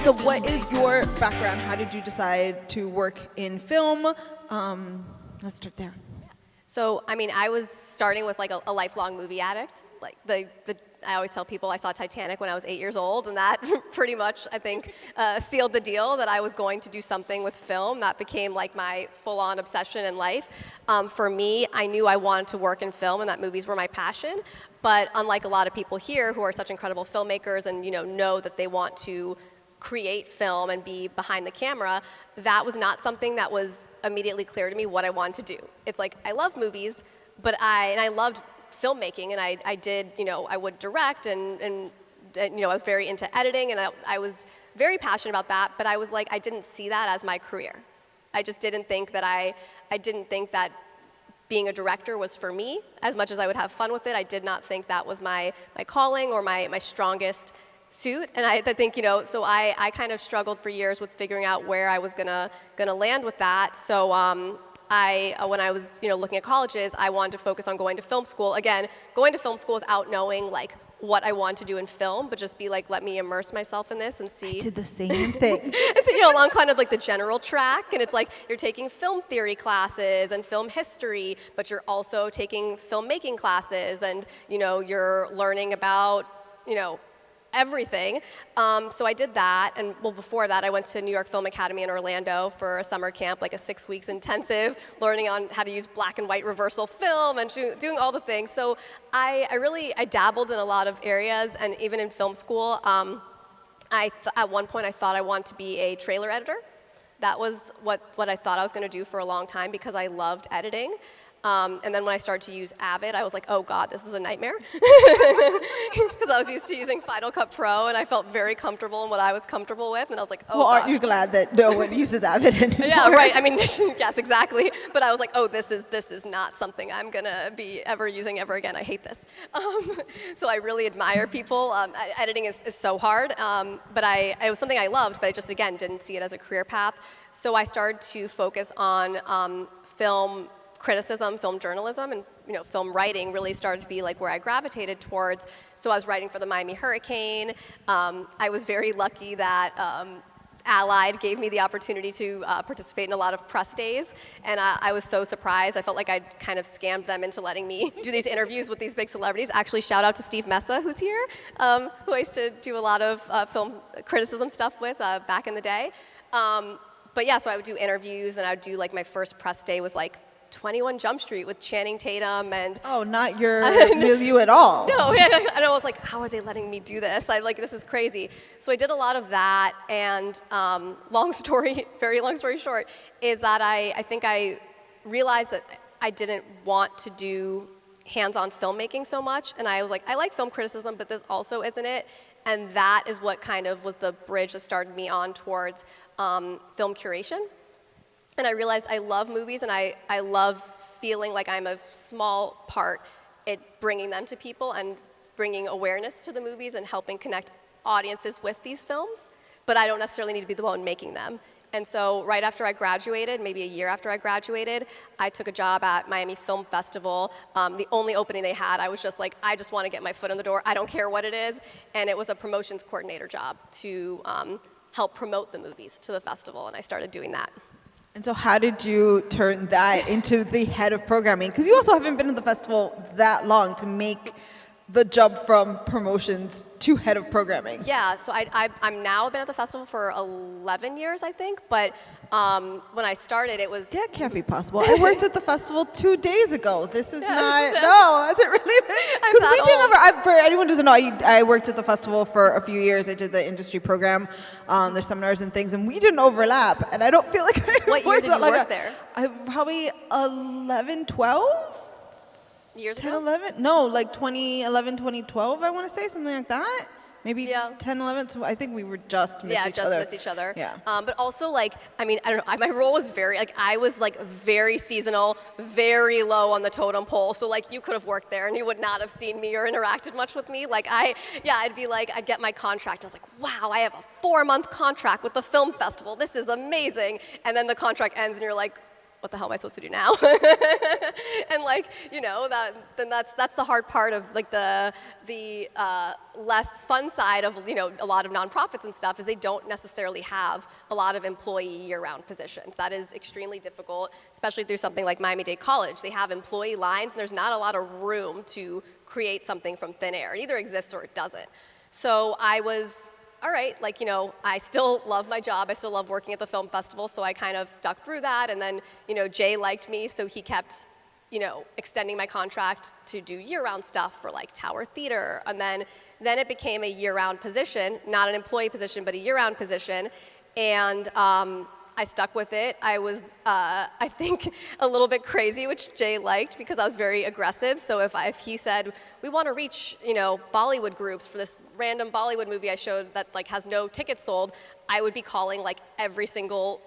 So what is your background? How did you decide to work in film? Let's start there. So, I mean, I was starting with like a lifelong movie addict. Like I always tell people I saw Titanic when I was 8 years old, and that pretty much, I think, sealed the deal that I was going to do something with film. That became like my full-on obsession in life. For me, I knew I wanted to work in film and that movies were my passion. But unlike a lot of people here who are such incredible filmmakers and know that they want to create film and be behind the camera, that was not something that was immediately clear to me what I wanted to do. It's like, I love movies, but I loved filmmaking, and I did, I would direct, and I was very into editing, and I was very passionate about that, but I was like, I didn't see that as my career. I just didn't think that I didn't think that being a director was for me. As much as I would have fun with it, I did not think that was my calling or my strongest suit. And I think, so I kind of struggled for years with figuring out where I was gonna land with that. So when I was looking at colleges, I wanted to focus on going to film school. Again, going to film school without knowing like what I wanted to do in film, but just be like, let me immerse myself in this and see. I did the same thing. It's along kind of like the general track, and it's like you're taking film theory classes and film history, but you're also taking filmmaking classes, and you're learning about everything. So I did that, and before that I went to New York Film Academy in Orlando for a summer camp, like a 6 weeks intensive, learning on how to use black and white reversal film and doing all the things. So I dabbled in a lot of areas, and even in film school, at one point I thought I wanted to be a trailer editor. That was what I thought I was going to do for a long time because I loved editing. And then when I started to use Avid, I was like, oh God, this is a nightmare. Because I was used to using Final Cut Pro, and I felt very comfortable in what I was comfortable with. And I was like, oh, well, gosh. aren't you glad that no one uses Avid anymore? Yeah, right. I mean, yes, exactly. But I was like, oh, this is not something I'm going to be ever using ever again. I hate this. So I really admire people. Editing is so hard. But it was something I loved, but I just, again, didn't see it as a career path. So I started to focus on film criticism, film journalism, and film writing really started to be like where I gravitated towards. So I was writing for the Miami Hurricane. I was very lucky that Allied gave me the opportunity to participate in a lot of press days, and I was so surprised. I felt like I'd kind of scammed them into letting me do these interviews with these big celebrities. Actually, shout out to Steve Messa, who's here, who I used to do a lot of film criticism stuff with back in the day. But yeah, so I would do interviews, and I would do like my first press day was like 21 Jump Street with Channing Tatum and... Oh, not your milieu at all. No, and I was like, how are they letting me do this? This is crazy. So I did a lot of that, and very long story short, is that I think I realized that I didn't want to do hands-on filmmaking so much, and I was like, I like film criticism, but this also isn't it, and that is what kind of was the bridge that started me on towards film curation. And I realized I love movies, and I love feeling like I'm a small part in bringing them to people and bringing awareness to the movies and helping connect audiences with these films, but I don't necessarily need to be the one making them. And so right after I graduated, maybe a year after I graduated, I took a job at Miami Film Festival. The only opening they had, I was just like, I just want to get my foot in the door. I don't care what it is. And it was a promotions coordinator job to help promote the movies to the festival, and I started doing that. And so how did you turn that into the head of programming? Because you also haven't been in the festival that long to make the jump from promotions to head of programming. Yeah, so I'm now been at the festival for 11 years, I think, but when I started, it was... That can't be possible. I worked at the festival 2 days ago. This is not... No, has it really been? Because we didn't ever... For anyone who doesn't know, I worked at the festival for a few years. I did the industry program, there's seminars and things, and we didn't overlap, and I don't feel like I What year did you work there? Probably 11, 12? Years 10, ago? 11? No, like 2011, 2012, I want to say, something like that. Maybe 10, 11, so I think we were just missed each other. Yeah, just missed each other. Yeah. But also, I don't know, my role was I was very seasonal, very low on the totem pole, so you could have worked there and you would not have seen me or interacted much with me. I'd get my contract, I was like, wow, I have a 4-month contract with the film festival, this is amazing. And then the contract ends and you're like, what the hell am I supposed to do now? And like, you know, that's the hard part of like the less fun side of, you know, a lot of nonprofits and stuff is they don't necessarily have a lot of employee year-round positions. That is extremely difficult, especially through something like Miami-Dade College. They have employee lines and there's not a lot of room to create something from thin air. It either exists or it doesn't. So I was, all right, like, you know, I still love my job. I still love working at the film festival, so I kind of stuck through that. And then, you know, Jay liked me, so he kept, you know, extending my contract to do year-round stuff for like Tower Theater. And then it became a year-round position, not an employee position, but a year-round position. And I stuck with it. I was, I think, a little bit crazy, which Jay liked because I was very aggressive. So if he said, we want to reach, you know, Bollywood groups for this random Bollywood movie I showed that like has no tickets sold, I would be calling like every single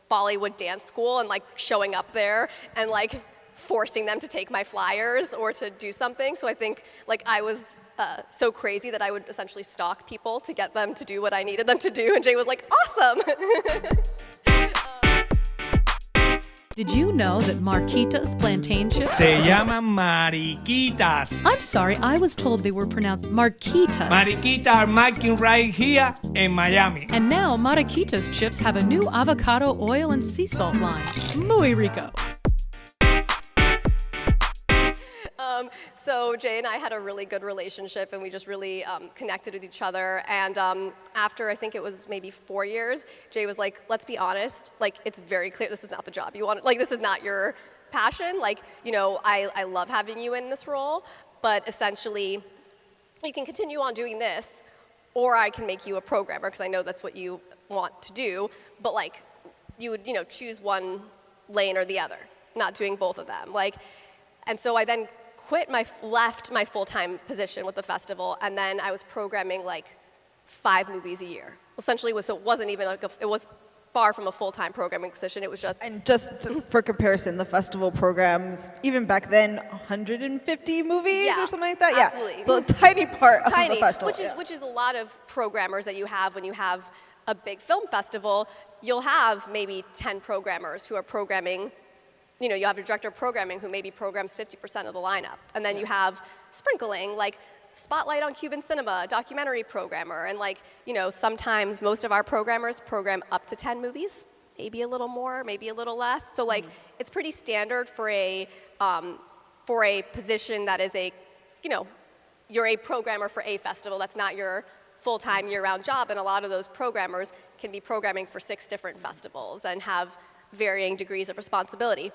Bollywood dance school and like showing up there and like forcing them to take my flyers or to do something. So I think like I was so crazy that I would essentially stalk people to get them to do what I needed them to do. And Jay was like, awesome. Did you know that Marquitas plantain chips? Se llaman mariquitas. I'm sorry, I was told they were pronounced Marquitas. Mariquitas are making right here in Miami. And now Marquitas chips have a new avocado oil and sea salt line. Muy rico. So Jay and I had a really good relationship, and we just really connected with each other. And after I think it was maybe 4 years, Jay was like, "Let's be honest. Like, it's very clear this is not the job you want. Like, this is not your passion. Like, you know, I love having you in this role, but essentially, you can continue on doing this, or I can make you a programmer because I know that's what you want to do. But like, you would, you know, choose one lane or the other, not doing both of them. Like, and so I then left my full-time position with the festival, and then I was programming like 5 movies a year. Essentially, so it wasn't even like it was far from a full-time programming position. It was just. And just for comparison, the festival programs, even back then, 150 movies or something like that. Absolutely. Yeah, so a tiny part of the festival. Which is a lot of programmers that you have when you have a big film festival. You'll have maybe 10 programmers who are programming. You know, you have a director of programming who maybe programs 50% of the lineup. And then you have sprinkling, like Spotlight on Cuban Cinema, a documentary programmer. And like, you know, sometimes most of our programmers program up to 10 movies, maybe a little more, maybe a little less. So like, it's pretty standard for a position that is a, you know, you're a programmer for a festival. That's not your full-time year-round job. And a lot of those programmers can be programming for 6 different festivals and have varying degrees of responsibility.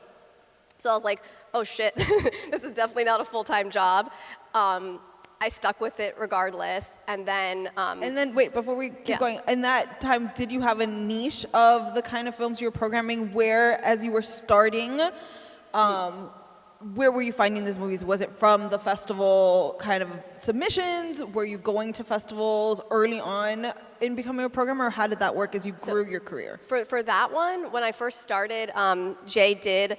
So I was like, oh shit, this is definitely not a full-time job. I stuck with it regardless, and then wait, before we keep going, in that time, did you have a niche of the kind of films you were programming where, as you were starting, where were you finding these movies? Was it from the festival kind of submissions? Were you going to festivals early on in becoming a programmer, or how did that work as you grew your career? For that one, when I first started, Jay did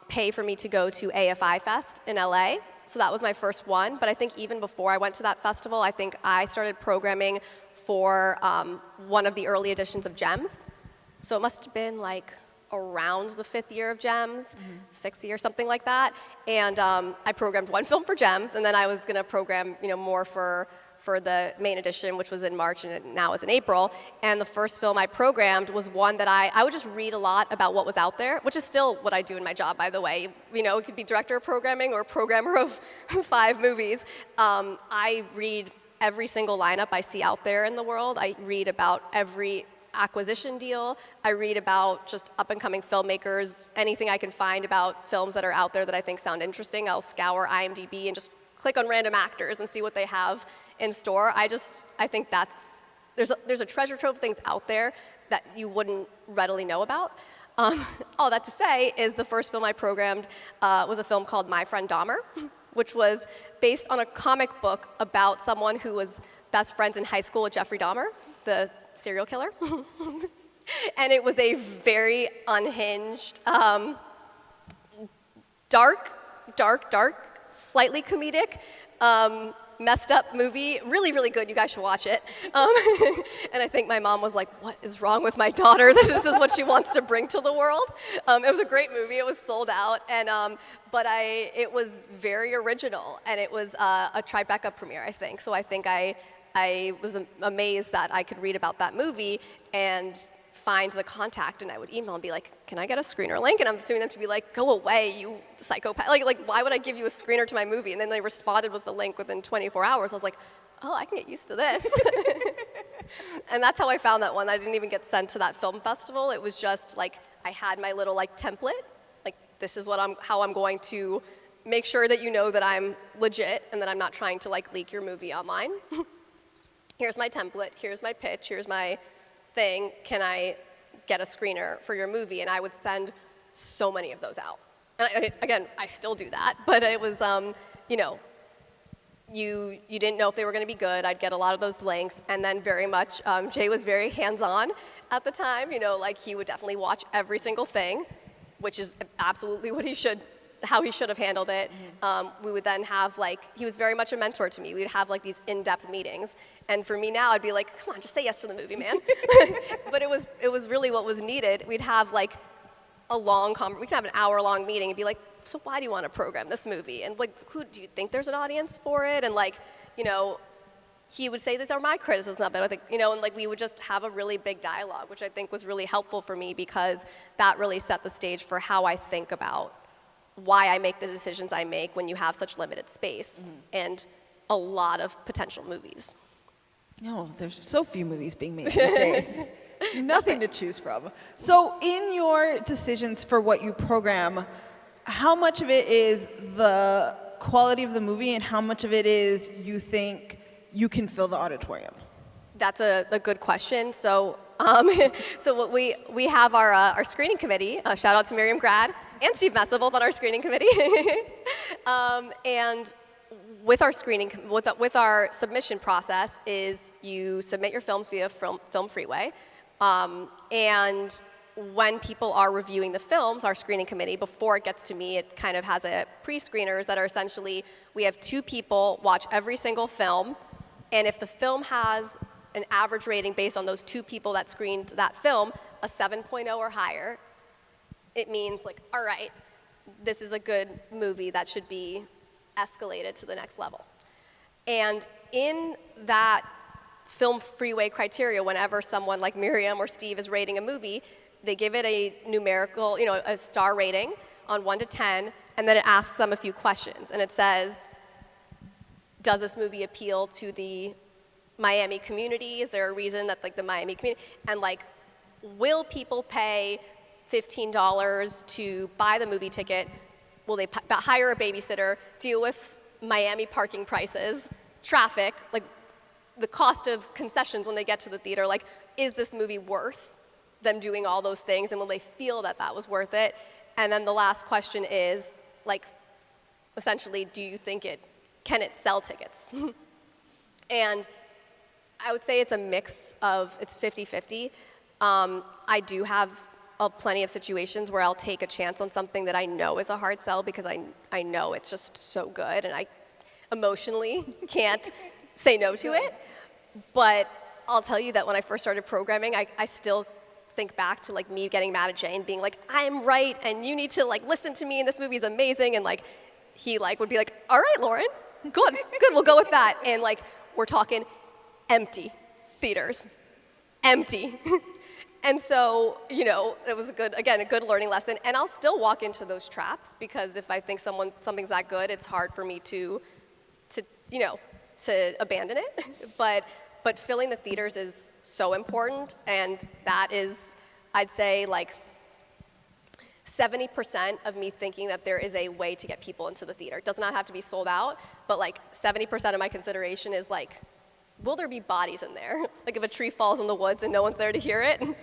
pay for me to go to AFI Fest in LA. So that was my first one. But I think even before I went to that festival, I think I started programming for one of the early editions of GEMS. So it must have been like around the 5th year of GEMS, 6th year, something like that. And I programmed one film for GEMS, and then I was going to program, you know, more for the main edition, which was in March and now is in April. And the first film I programmed was one that I would just read a lot about what was out there, which is still what I do in my job, by the way. You know, it could be director of programming or programmer of 5 movies. I read every single lineup I see out there in the world. I read about every acquisition deal. I read about just up-and-coming filmmakers, anything I can find about films that are out there that I think sound interesting. I'll scour IMDb and just click on random actors and see what they have in store. I think there's a treasure trove of things out there that you wouldn't readily know about. All that to say is the first film I programmed was a film called My Friend Dahmer, which was based on a comic book about someone who was best friends in high school with Jeffrey Dahmer, the serial killer. And it was a very unhinged, dark, slightly comedic messed up movie, really, really good. You guys should watch it. And I think my mom was like, what is wrong with my daughter? This is what she wants to bring to the world. It was a great movie. It was sold out. But it was very original. And it was a Tribeca premiere, I think. So I think I was amazed that I could read about that movie and find the contact, and I would email and be like, can I get a screener link? And I'm assuming them to be like, go away, you psychopath. Like why would I give you a screener to my movie? And then they responded with the link within 24 hours. I was like, oh, I can get used to this. And that's how I found that one. I didn't even get sent to that film festival. It was just like, I had my little like template. Like, this is how I'm going to make sure that you know that I'm legit and that I'm not trying to like leak your movie online. Here's my template, here's my pitch, here's my thing, can I get a screener for your movie? And I would send so many of those out. And again, I still do that, but it was, you didn't know if they were going to be good. I'd get a lot of those links, and then very much, Jay was very hands-on at the time. Like he would definitely watch every single thing, which is absolutely how he should have handled it. We would then have he was very much a mentor to me. We'd have these in-depth meetings. And for me now, I'd be like, come on, just say yes to the movie, man. But it was really what was needed. We'd have we could have an hour-long meeting and be like, so why do you want to program this movie? And who do you think there's an audience for it? And he would say, these are my criticisms of it. I think, and we would just have a really big dialogue, which I think was really helpful for me because that really set the stage for how I think about why I make the decisions I make when you have such limited space and a lot of potential movies. No, there's so few movies being made these days. Nothing to choose from. So in your decisions for what you program, how much of it is the quality of the movie and how much of it is you think you can fill the auditorium? That's a good question. So what we have our screening committee. Shout out to Miriam Grad and Steve Messa, both on our screening committee. And with our with our submission process is you submit your films via Film Freeway, and when people are reviewing the films, our screening committee, before it gets to me, it kind of has a pre-screeners that are essentially, we have 2 people watch every single film, and if the film has an average rating based on those 2 people that screened that film, a 7.0 or higher, it means all right, this is a good movie that should be escalated to the next level. And in that Film Freeway criteria, whenever someone like Miriam or Steve is rating a movie, they give it a numerical, a star rating on 1 to 10, and then it asks them a few questions. And it says, does this movie appeal to the Miami community? Is there a reason that the Miami community, and will people pay $15 to buy the movie ticket? Will they hire a babysitter, deal with Miami parking prices, traffic, the cost of concessions when they get to the theater? Is this movie worth them doing all those things, and will they feel that that was worth it? And then the last question is, essentially, do you think can it sell tickets? And I would say it's a mix of, it's 50-50. I do have plenty of situations where I'll take a chance on something that I know is a hard sell because I know it's just so good and I emotionally can't say no to it. But I'll tell you that when I first started programming, I still think back to me getting mad at Jay and being like, I'm right and you need to listen to me and this movie is amazing, and he would be like, all right, Lauren, good, we'll go with that. And we're talking empty theaters, empty. And so, it was a good learning lesson. And I'll still walk into those traps because if I think something's that good, it's hard for me to abandon it. But filling the theaters is so important, and that is, I'd say, 70% of me thinking that there is a way to get people into the theater. It does not have to be sold out, but 70% of my consideration is will there be bodies in there? If a tree falls in the woods and no one's there to hear it? And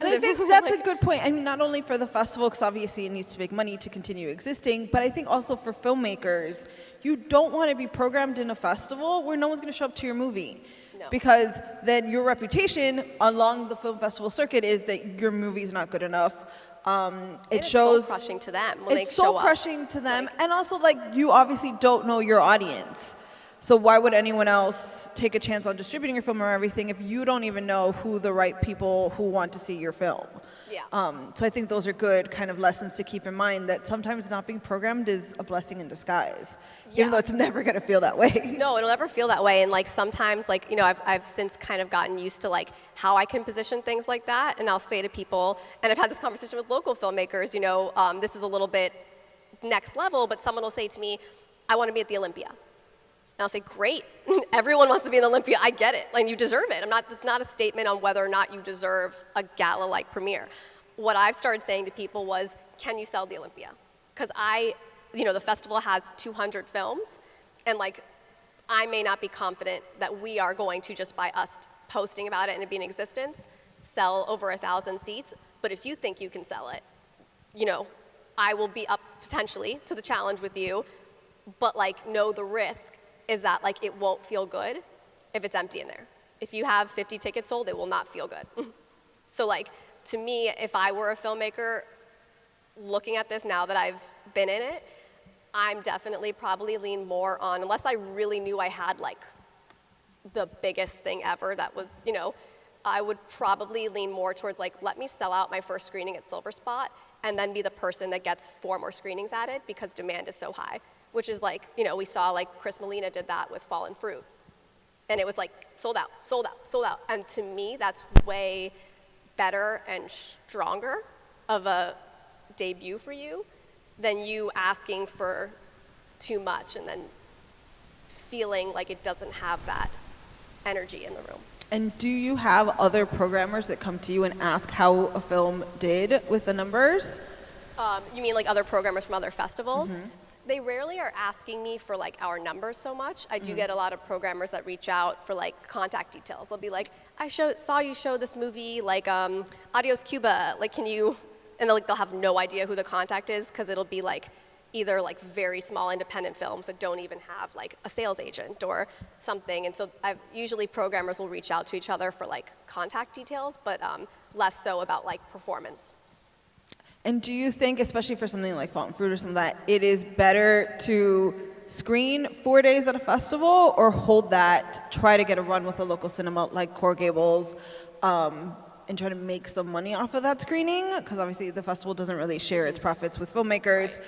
I think that's a good point. I mean, not only for the festival, because obviously it needs to make money to continue existing, but I think also for filmmakers, you don't want to be programmed in a festival where no one's going to show up to your movie. No. Because then your reputation along the film festival circuit is that your movie's not good enough. It shows soul crushing to them when they show up. It's soul crushing to them, and also you obviously don't know your audience. So why would anyone else take a chance on distributing your film or everything if you don't even know who the right people who want to see your film? Yeah. So I think those are good kind of lessons to keep in mind, that sometimes not being programmed is a blessing in disguise, even though it's never going to feel that way. No, it'll never feel that way. And like sometimes, like, you know, I've since kind of gotten used to like how I can position things like that. And I'll say to people, and I've had this conversation with local filmmakers, you know, this is a little bit next level, but someone will say to me, I want to be at the Olympia. And I'll say, great, everyone wants to be in the Olympia, I get it, and you deserve it. It's not a statement on whether or not you deserve a gala-like premiere. What I've started saying to people was, can you sell the Olympia? Because the festival has 200 films, and like, I may not be confident that we are going to, just by us posting about it and it being in existence, sell over 1,000 seats, but if you think you can sell it, you know, I will be up potentially to the challenge with you, but like, know the risk is that like it won't feel good if it's empty in there. If you have 50 tickets sold, it will not feel good. So like, to me, if I were a filmmaker looking at this now that I've been in it, I'm definitely probably lean more on, unless I really knew I had like the biggest thing ever that was, you know, I would probably lean more towards like, let me sell out my first screening at Silver Spot and then be the person that gets 4 more screenings added because demand is so high. Which is like, you know, we saw like Chris Molina did that with Fallen Fruit. And it was like sold out, sold out, sold out. And to me, that's way better and stronger of a debut for you than you asking for too much and then feeling like it doesn't have that energy in the room. And do you have other programmers that come to you and ask how a film did with the numbers? You mean like other programmers from other festivals? Mm-hmm. They rarely are asking me for like our numbers so much. I do get a lot of programmers that reach out for like contact details. They'll be like, I saw you show this movie like Adios Cuba, like can you, and they'll have no idea who the contact is because it'll be like either like very small independent films that don't even have like a sales agent or something. And so usually programmers will reach out to each other for like contact details, but less so about like performance. And do you think, especially for something like Fallen Fruit or something like that, it is better to screen 4 days at a festival or hold that, try to get a run with a local cinema like Coral Gables, and try to make some money off of that screening? Because obviously the festival doesn't really share its profits with filmmakers.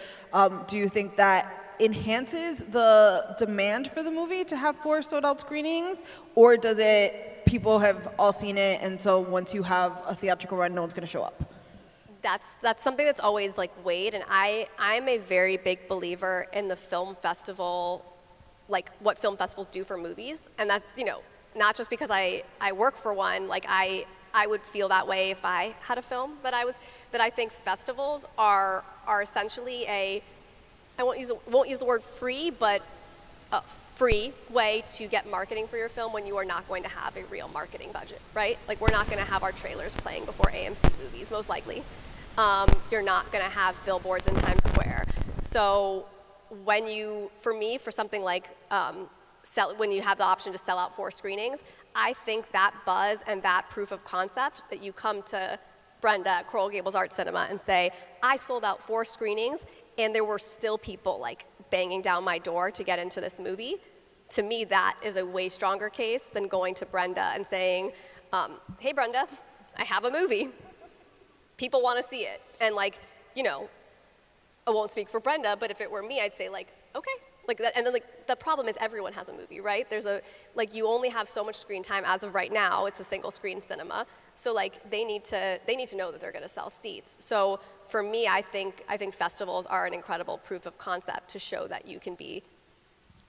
Do you think that enhances the demand for the movie to have 4 sold-out screenings? Or does it, people have all seen it, and so once you have a theatrical run, no one's going to show up? That's something that's always like weighed, and I'm a very big believer in the film festival, like what film festivals do for movies, and that's, you know, not just because I work for one, like I would feel that way if I had a film that I think festivals are essentially I won't use the word free, but a free way to get marketing for your film when you are not going to have a real marketing budget, right? Like we're not going to have our trailers playing before AMC movies, most likely. You're not going to have billboards in Times Square. So for something like when you have the option to sell out 4 screenings, I think that buzz and that proof of concept that you come to Brenda at Coral Gables Art Cinema and say, I sold out 4 screenings and there were still people like banging down my door to get into this movie, to me that is a way stronger case than going to Brenda and saying, hey Brenda, I have a movie. People want to see it. And like, you know, I won't speak for Brenda, but if it were me, I'd say like, okay. Like that, and then like the problem is everyone has a movie, right? You only have so much screen time as of right now. It's a single screen cinema. So like they need to know that they're going to sell seats. So for me, I think festivals are an incredible proof of concept to show that you can be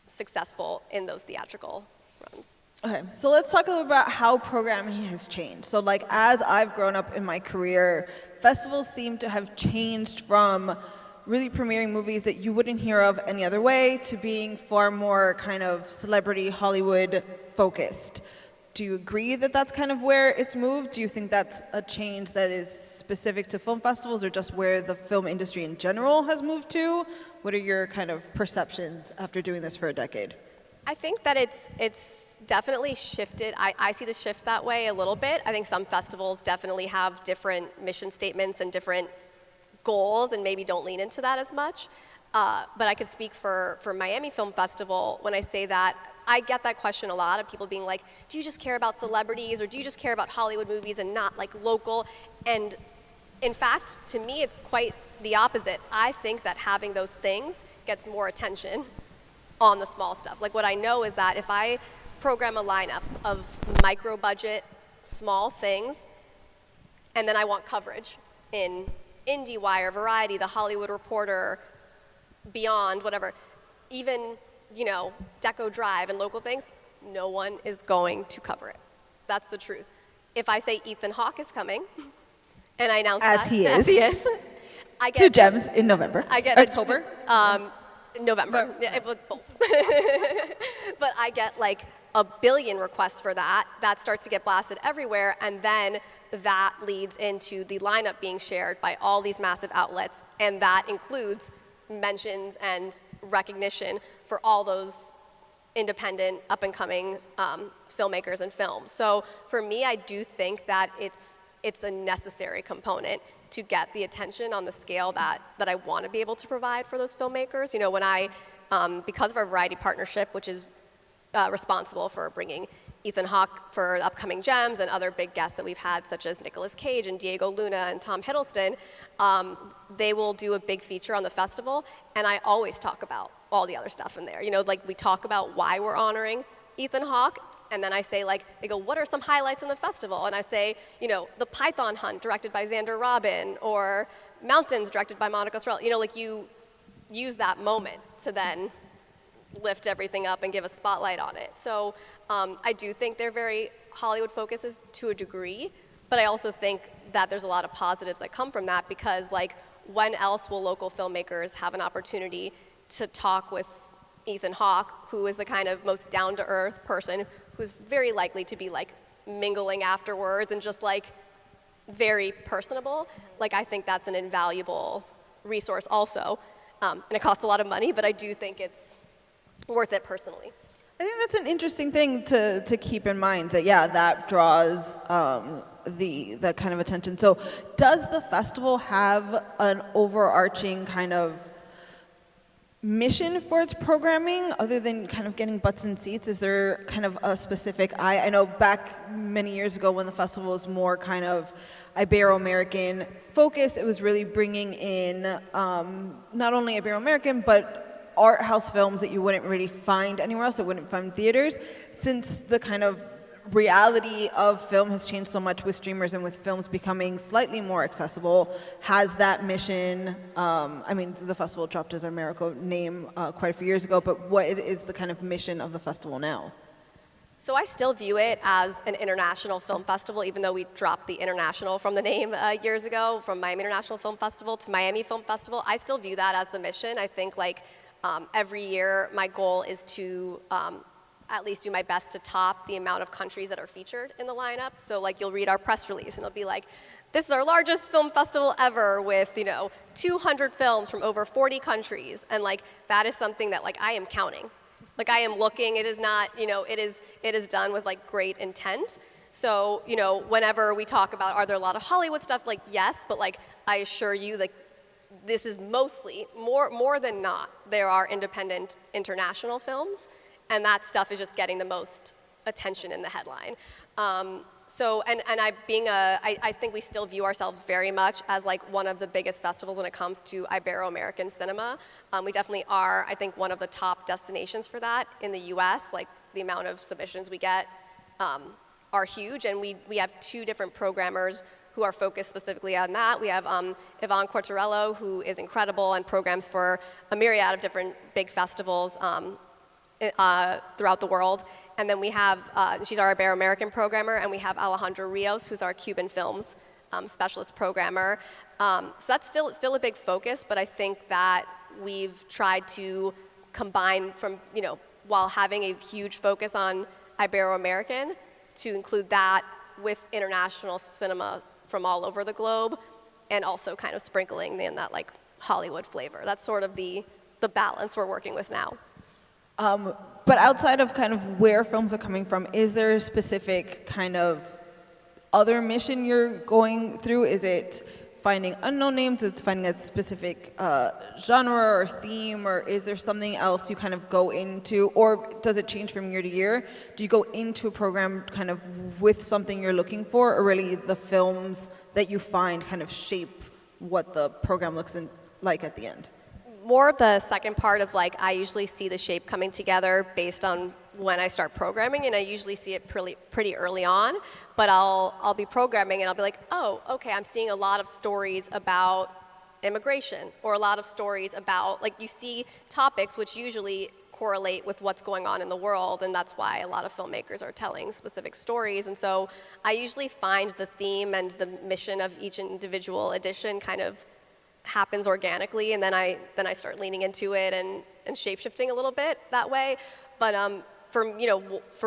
successful in those theatrical runs. Okay, so let's talk a little about how programming has changed. So like as I've grown up in my career, festivals seem to have changed from really premiering movies that you wouldn't hear of any other way to being far more kind of celebrity Hollywood focused. Do you agree that that's kind of where it's moved? Do you think that's a change that is specific to film festivals or just where the film industry in general has moved to? What are your kind of perceptions after doing this for a decade? I think that it's definitely shifted. I see the shift that way a little bit. I think some festivals definitely have different mission statements and different goals and maybe don't lean into that as much. But I could speak for Miami Film Festival when I say that I get that question a lot of people being like, do you just care about celebrities or do you just care about Hollywood movies and not like local? And in fact, to me, it's quite the opposite. I think that having those things gets more attention on the small stuff. Like what I know is that if I program a lineup of micro budget, small things, and then I want coverage in IndieWire, Variety, The Hollywood Reporter, Beyond, whatever, even, Deco Drive and local things, no one is going to cover it. That's the truth. If I say Ethan Hawke is coming, and I announce as that, he is, I get 2 gems in November. I get October. November. Yeah, it was both. But I get like a billion requests for that. That starts to get blasted everywhere, and then that leads into the lineup being shared by all these massive outlets, and that includes mentions and recognition for all those independent, up-and-coming filmmakers and films. So for me, I do think that it's a necessary component to get the attention on the scale that I want to be able to provide for those filmmakers. When I, because of our Variety partnership, which is responsible for bringing Ethan Hawke for upcoming gems and other big guests that we've had, such as Nicolas Cage and Diego Luna and Tom Hiddleston, they will do a big feature on the festival, and I always talk about all the other stuff in there. Like we talk about why we're honoring Ethan Hawke, and then I say, they go, what are some highlights in the festival? And I say, The Python Hunt, directed by Xander Robin, or Mountains, directed by Monica Sorrell. You use that moment to then lift everything up and give a spotlight on it. So I do think they're very Hollywood focuses to a degree, but I also think that there's a lot of positives that come from that, because when else will local filmmakers have an opportunity to talk with Ethan Hawke, who is the kind of most down-to-earth person who's very likely to be mingling afterwards and just very personable. I think that's an invaluable resource also, and it costs a lot of money, but I do think it's worth it personally. I think that's an interesting thing to keep in mind, that that draws the kind of attention. So does the festival have an overarching kind of mission for its programming other than kind of getting butts in seats? Is there kind of a specific I know back many years ago when the festival was more kind of Ibero-American focus, it was really bringing in not only Ibero-American but art house films that you wouldn't really find anywhere else, that wouldn't find in theaters. Since the kind of reality of film has changed so much with streamers and with films becoming slightly more accessible, has that mission, the festival dropped as Americo name quite a few years ago, but what is the kind of mission of the festival now? So I still view it as an international film festival, even though we dropped the international from the name years ago, from Miami International Film Festival to Miami Film Festival. I still view that as the mission. I think every year, my goal is to at least do my best to top the amount of countries that are featured in the lineup. So you'll read our press release and it'll be this is our largest film festival ever with 200 films from over 40 countries. And that is something that I am counting. I am looking. It is not, it is done with great intent. So, whenever we talk about, are there a lot of Hollywood stuff? Yes, but I assure you this is mostly, more than not, there are independent international films, and that stuff is just getting the most attention in the headline. I think we still view ourselves very much as one of the biggest festivals when it comes to Ibero-American cinema. We definitely are, I think, one of the top destinations for that in the US. The amount of submissions we get are huge, and we have 2 different programmers who are focused specifically on that. We have Yvonne Cortarello, who is incredible and programs for a myriad of different big festivals throughout the world. And then we have, she's our Ibero-American programmer, and we have Alejandro Rios, who's our Cuban films specialist programmer. So that's still a big focus, but I think that we've tried to combine while having a huge focus on Ibero-American, to include that with international cinema from all over the globe, and also kind of sprinkling in that Hollywood flavor. That's sort of the balance we're working with now. But outside of kind of where films are coming from, is there a specific kind of other mission you're going through? Is it finding unknown names, it's finding a specific genre or theme, or is there something else you kind of go into, or does it change from year to year? Do you go into a program kind of with something you're looking for, or really the films that you find kind of shape what the program looks like at the end? More of the second part of like, I usually see the shape coming together based on when I start programming, and I usually see it pretty early on, but I'll be programming and I'll be like, oh, okay, I'm seeing a lot of stories about immigration, or a lot of stories about, like, you see topics which usually correlate with what's going on in the world, and that's why a lot of filmmakers are telling specific stories. And so I usually find the theme and the mission of each individual edition kind of happens organically, and then I start leaning into it and shape-shifting a little bit that way. But for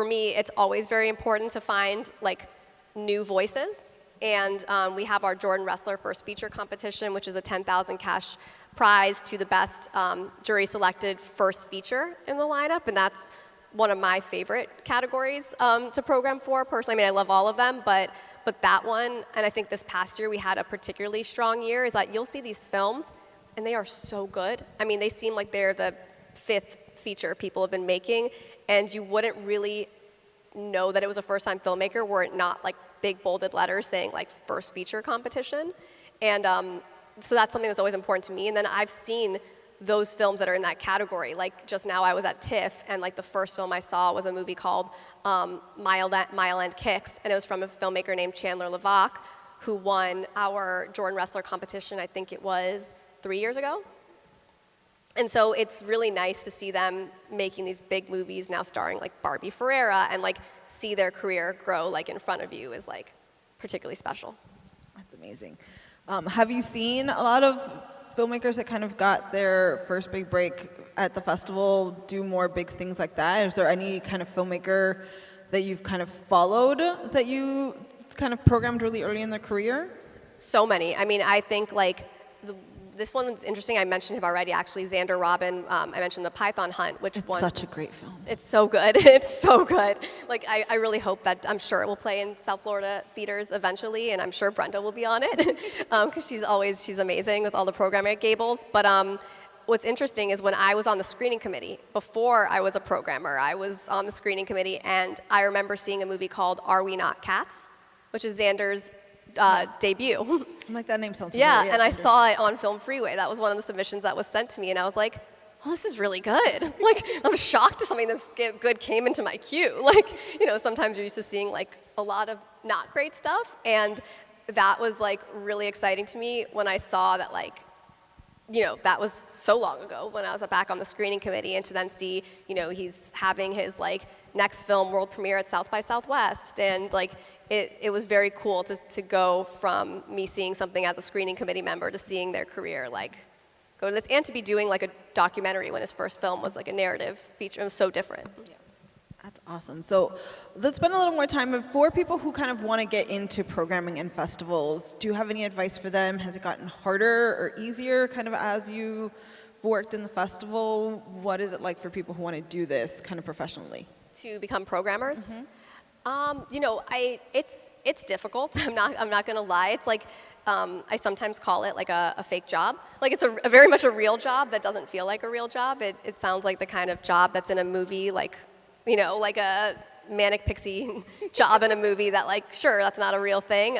me, it's always very important to find like new voices. And we have our Jordan Wrestler First Feature competition, which is a 10,000 cash prize to the best jury-selected first feature in the lineup, and that's one of my favorite categories to program for personally. I mean, I love all of them, but that one, and I think this past year we had a particularly strong year, is that you'll see these films, and they are so good. I mean, they seem like they're the 5th feature people have been making, and you wouldn't really know that it was a first-time filmmaker were it not like big bolded letters saying like first feature competition. And so that's something that's always important to me. And then I've seen those films that are in that category. Like just now I was at TIFF, and like the first film I saw was a movie called Mile End Kicks, and it was from a filmmaker named Chandler Levac, who won our Jordan Wrestler competition, I think it was 3 years ago. And so it's really nice to see them making these big movies now starring like Barbie Ferreira, and like see their career grow like in front of you is like particularly special. That's amazing. Have you seen a lot of filmmakers that kind of got their first big break at the festival do more big things like that? Is there any kind of filmmaker that you've kind of followed that you kind of programmed really early in their career? So many. I mean, I think like this one's interesting. I mentioned him already, actually. Xander Robin. I mentioned The Python Hunt, which it's won. It's such a great film. It's so good. It's so good. Like, I really hope that, I'm sure it will play in South Florida theaters eventually, and I'm sure Brenda will be on it, because she's amazing with all the programming at Gables. But what's interesting is when I was on the screening committee, before I was a programmer, I was on the screening committee, and I remember seeing a movie called Are We Not Cats?, which is Xander's debut. I'm like, that name sounds familiar. Yeah, and I saw it on Film Freeway. That was one of the submissions that was sent to me, and I was like, oh, this is really good. Like, I was shocked that something this good came into my queue. Like, sometimes you're used to seeing like a lot of not great stuff, and that was like really exciting to me when I saw that, like, that was so long ago when I was back on the screening committee, and to then see, he's having his like next film world premiere at South by Southwest, and like it was very cool to go from me seeing something as a screening committee member to seeing their career like go to this, and to be doing like a documentary when his first film was like a narrative feature. It was so different. Yeah. That's awesome. So let's spend a little more time for people who kind of want to get into programming and festivals. Do you have any advice for them? Has it gotten harder or easier kind of as you worked in the festival? What is it like for people who want to do this kind of professionally? To become programmers? Mm-hmm. It's difficult. I'm not gonna lie. It's like I sometimes call it like a fake job. Like it's a very much a real job that doesn't feel like a real job. It sounds like the kind of job that's in a movie, like like a manic pixie job in a movie that, like, sure, that's not a real thing.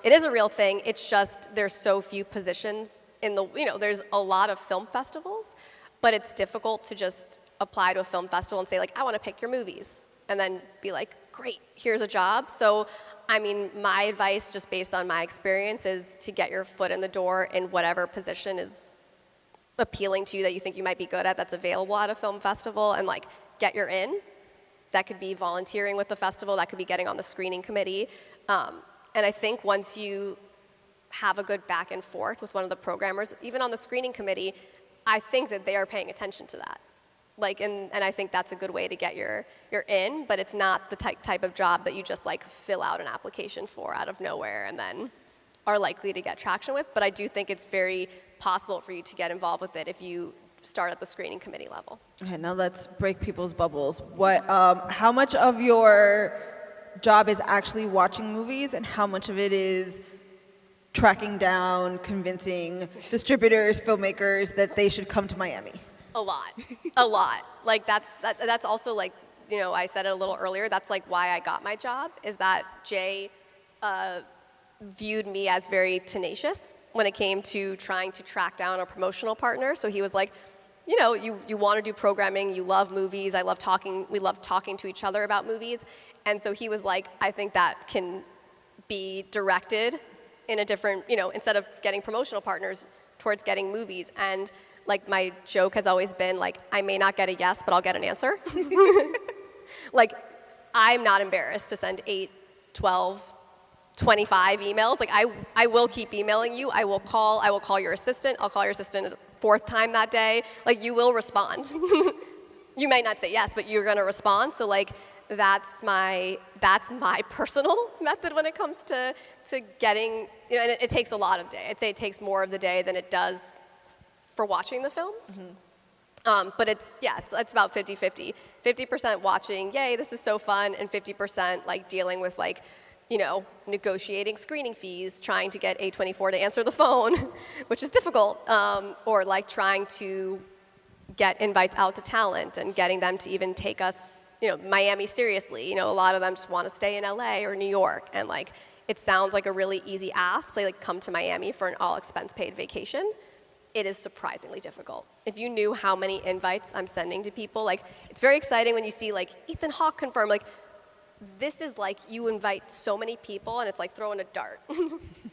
It is a real thing. It's just there's so few positions in the there's a lot of film festivals, but it's difficult to just apply to a film festival and say like, I want to pick your movies, and then be like, great, here's a job. So, I mean, my advice, just based on my experience, is to get your foot in the door in whatever position is appealing to you that you think you might be good at, that's available at a film festival, and like get your in. That could be volunteering with the festival, that could be getting on the screening committee. And I think once you have a good back and forth with one of the programmers, even on the screening committee, I think that they are paying attention to that. Like, and I think that's a good way to get your in, but it's not the type of job that you just like fill out an application for out of nowhere and then are likely to get traction with. But I do think it's very possible for you to get involved with it if you start at the screening committee level. Okay, now let's break people's bubbles. How much of your job is actually watching movies, and how much of it is tracking down, convincing distributors, filmmakers that they should come to Miami? A lot. Like that's also like, I said it a little earlier. That's like why I got my job, is that Jay viewed me as very tenacious when it came to trying to track down a promotional partner. So he was like, you want to do programming, you love movies, we love talking to each other about movies. And so he was like, I think that can be directed in a different, instead of getting promotional partners, towards getting movies. And like my joke has always been like, I may not get a yes, but I'll get an answer. Like, I'm not embarrassed to send 8, 12, 25 emails. Like I will keep emailing you. I will call your assistant. I'll call your assistant a 4th time that day. Like, you will respond. You might not say yes, but you're gonna respond. So like, that's my personal method when it comes to getting, and it takes a lot of day. I'd say it takes more of the day than it does for watching the films. But it's about 50-50. 50% watching, yay, this is so fun, and 50% like dealing with like, negotiating screening fees, trying to get A24 to answer the phone, which is difficult, or like trying to get invites out to talent and getting them to even take us, Miami seriously. A lot of them just want to stay in LA or New York, and like, it sounds like a really easy ask, say like come to Miami for an all expense paid vacation. It is surprisingly difficult. If you knew how many invites I'm sending to people, like, it's very exciting when you see like Ethan Hawke confirmed, like, this is like you invite so many people and it's like throwing a dart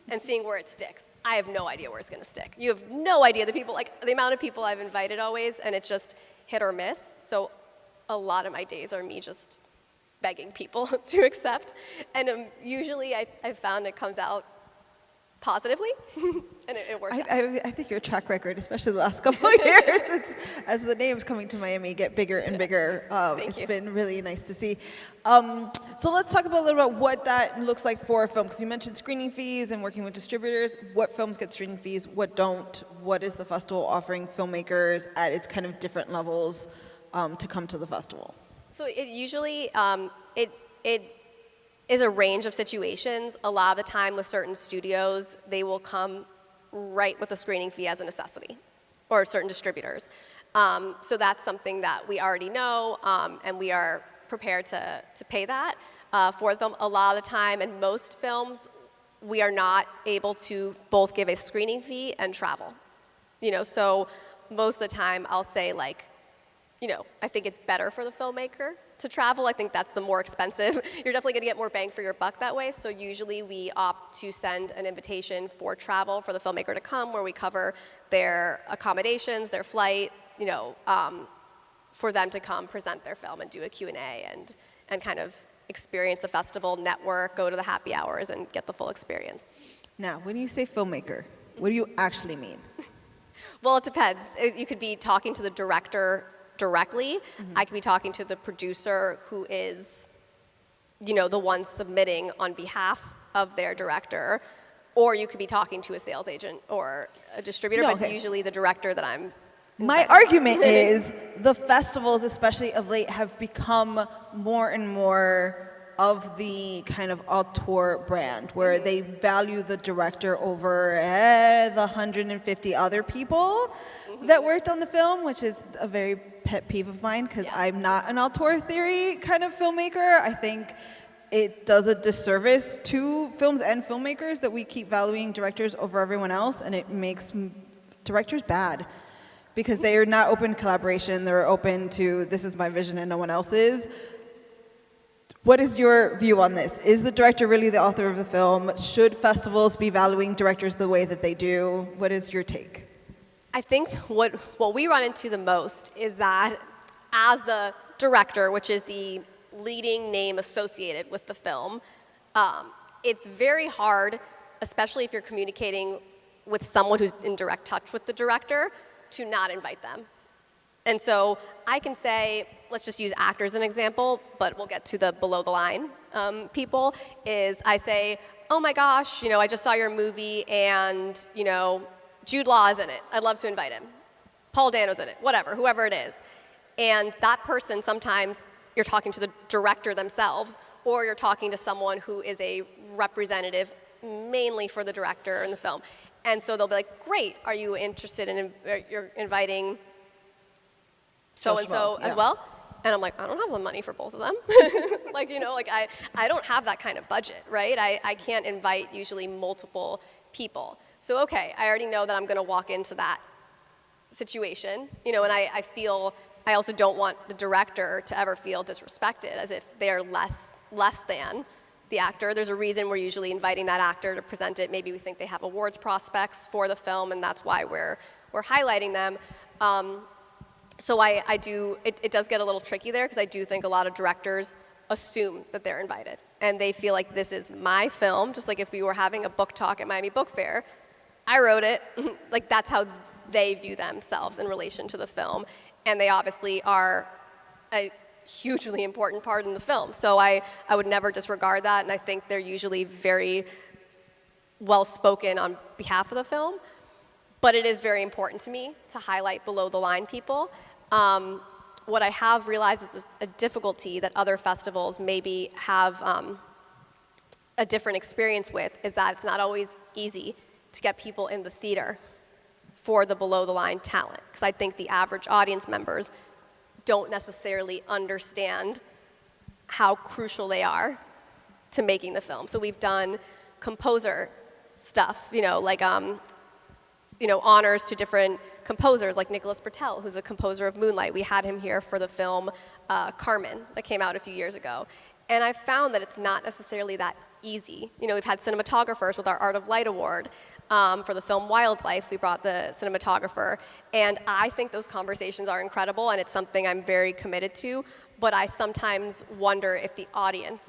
and seeing where it sticks. I have no idea where it's gonna stick. You have no idea the amount of people I've invited always, and it's just hit or miss. So a lot of my days are me just begging people to accept. And usually I've found it comes out positively, and it works out. I think your track record, especially the last couple of years, as the names coming to Miami get bigger and bigger, it's been really nice to see. So let's talk about a little about what that looks like for a film, because you mentioned screening fees and working with distributors. What films get screening fees, what don't? What is the festival offering filmmakers at its kind of different levels to come to the festival? So it usually, it is a range of situations. A lot of the time with certain studios, they will come right with a screening fee as a necessity, or certain distributors. So that's something that we already know, and we are prepared to pay that for them. A lot of the time, in most films, we are not able to both give a screening fee and travel. So most of the time I'll say like, I think it's better for the filmmaker to travel. I think that's the more expensive. You're definitely gonna get more bang for your buck that way. So usually we opt to send an invitation for travel for the filmmaker to come, where we cover their accommodations, their flight, for them to come present their film and do a Q&A and kind of experience the festival, network, go to the happy hours, and get the full experience. Now, when you say filmmaker, what do you actually mean? Well, it depends. You could be talking to the director directly. I could be talking to the producer, who is, the one submitting on behalf of their director, or you could be talking to a sales agent or a distributor, but it's usually the director that I'm. My argument is the festivals, especially of late, have become more and more of the kind of auteur brand, where they value the director over the 150 other people that worked on the film, which is a very pet peeve of mine, because I'm not an auteur theory kind of filmmaker. I think it does a disservice to films and filmmakers that we keep valuing directors over everyone else, and it makes directors bad, because they are not open to collaboration. They're open to, this is my vision and no one else's. What is your view on this? Is the director really the author of the film? Should festivals be valuing directors the way that they do? What is your take? I think what we run into the most is that as the director, which is the leading name associated with the film, it's very hard, especially if you're communicating with someone who's in direct touch with the director, to not invite them. And so I can say, let's just use actors as an example, but we'll get to the below the line people, is I say, oh my gosh, I just saw your movie and, Jude Law is in it. I'd love to invite him. Paul Dano's in it, whatever, whoever it is. And that person, sometimes you're talking to the director themselves, or you're talking to someone who is a representative mainly for the director and the film. And so they'll be like, great, are you interested in, you're inviting so-and-so as well? And I'm like, I don't have the money for both of them. Like, you know, like I don't have that kind of budget, right? I can't invite usually multiple people. So, okay, I already know that I'm going to walk into that situation, you know, and I also don't want the director to ever feel disrespected as if they're less than the actor. There's a reason we're usually inviting that actor to present it. Maybe we think they have awards prospects for the film, and that's why we're highlighting them. So it does get a little tricky there, because I do think a lot of directors assume that they're invited, and they feel like this is my film, just like if we were having a book talk at Miami Book Fair. I wrote it, like that's how they view themselves in relation to the film, and they obviously are a hugely important part in the film. So I would never disregard that, and I think they're usually very well spoken on behalf of the film. But it is very important to me to highlight below the line people. What I have realized is a difficulty that other festivals maybe have a different experience with, is that it's not always easy to get people in the theater for the below the line talent. Because I think the average audience members don't necessarily understand how crucial they are to making the film. So we've done composer stuff, you know, like honors to different composers, like Nicholas Bertel, who's a composer of Moonlight. We had him here for the film Carmen that came out a few years ago. And I found that it's not necessarily that easy. You know, we've had cinematographers with our Art of Light Award. For the film Wildlife, we brought the cinematographer. And I think those conversations are incredible, and it's something I'm very committed to. But I sometimes wonder if the audience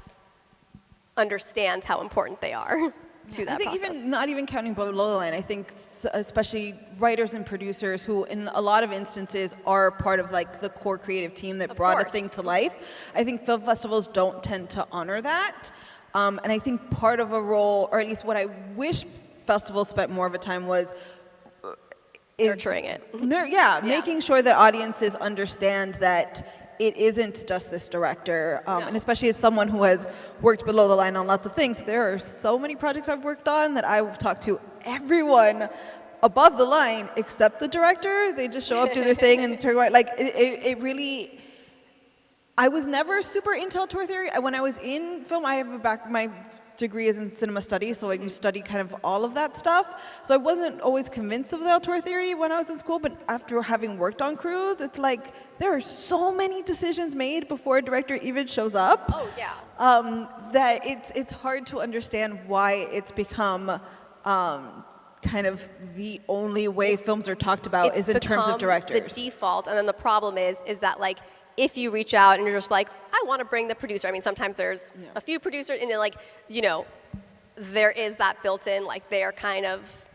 understands how important they are. To that I think process. even not even counting below the line, I think especially writers and producers who in a lot of instances are part of like the core creative team that brought a thing to life. I think film festivals don't tend to honor that. And I think part of a role, or at least what I wish festivals spent more of a time was nurturing it. Making sure that audiences understand that it isn't just this director, and especially as someone who has worked below the line on lots of things, there are so many projects I've worked on that I've talked to everyone above the line except the director. They just show up, do their thing, and turn away. Like, it really... I was never super into auteur theory. When I was in film, I have my degree is in cinema studies, so I do study kind of all of that stuff. So I wasn't always convinced of the auteur theory when I was in school, but after having worked on crews, it's like there are so many decisions made before a director even shows up. Oh, yeah. That it's hard to understand why it's become kind of the only way films are talked about is in terms of directors. The default, and then the problem is that like, if you reach out and you're just like, I want to bring the producer. I mean, sometimes there's a few producers, and then like, you know, there is that built-in, like they are kind of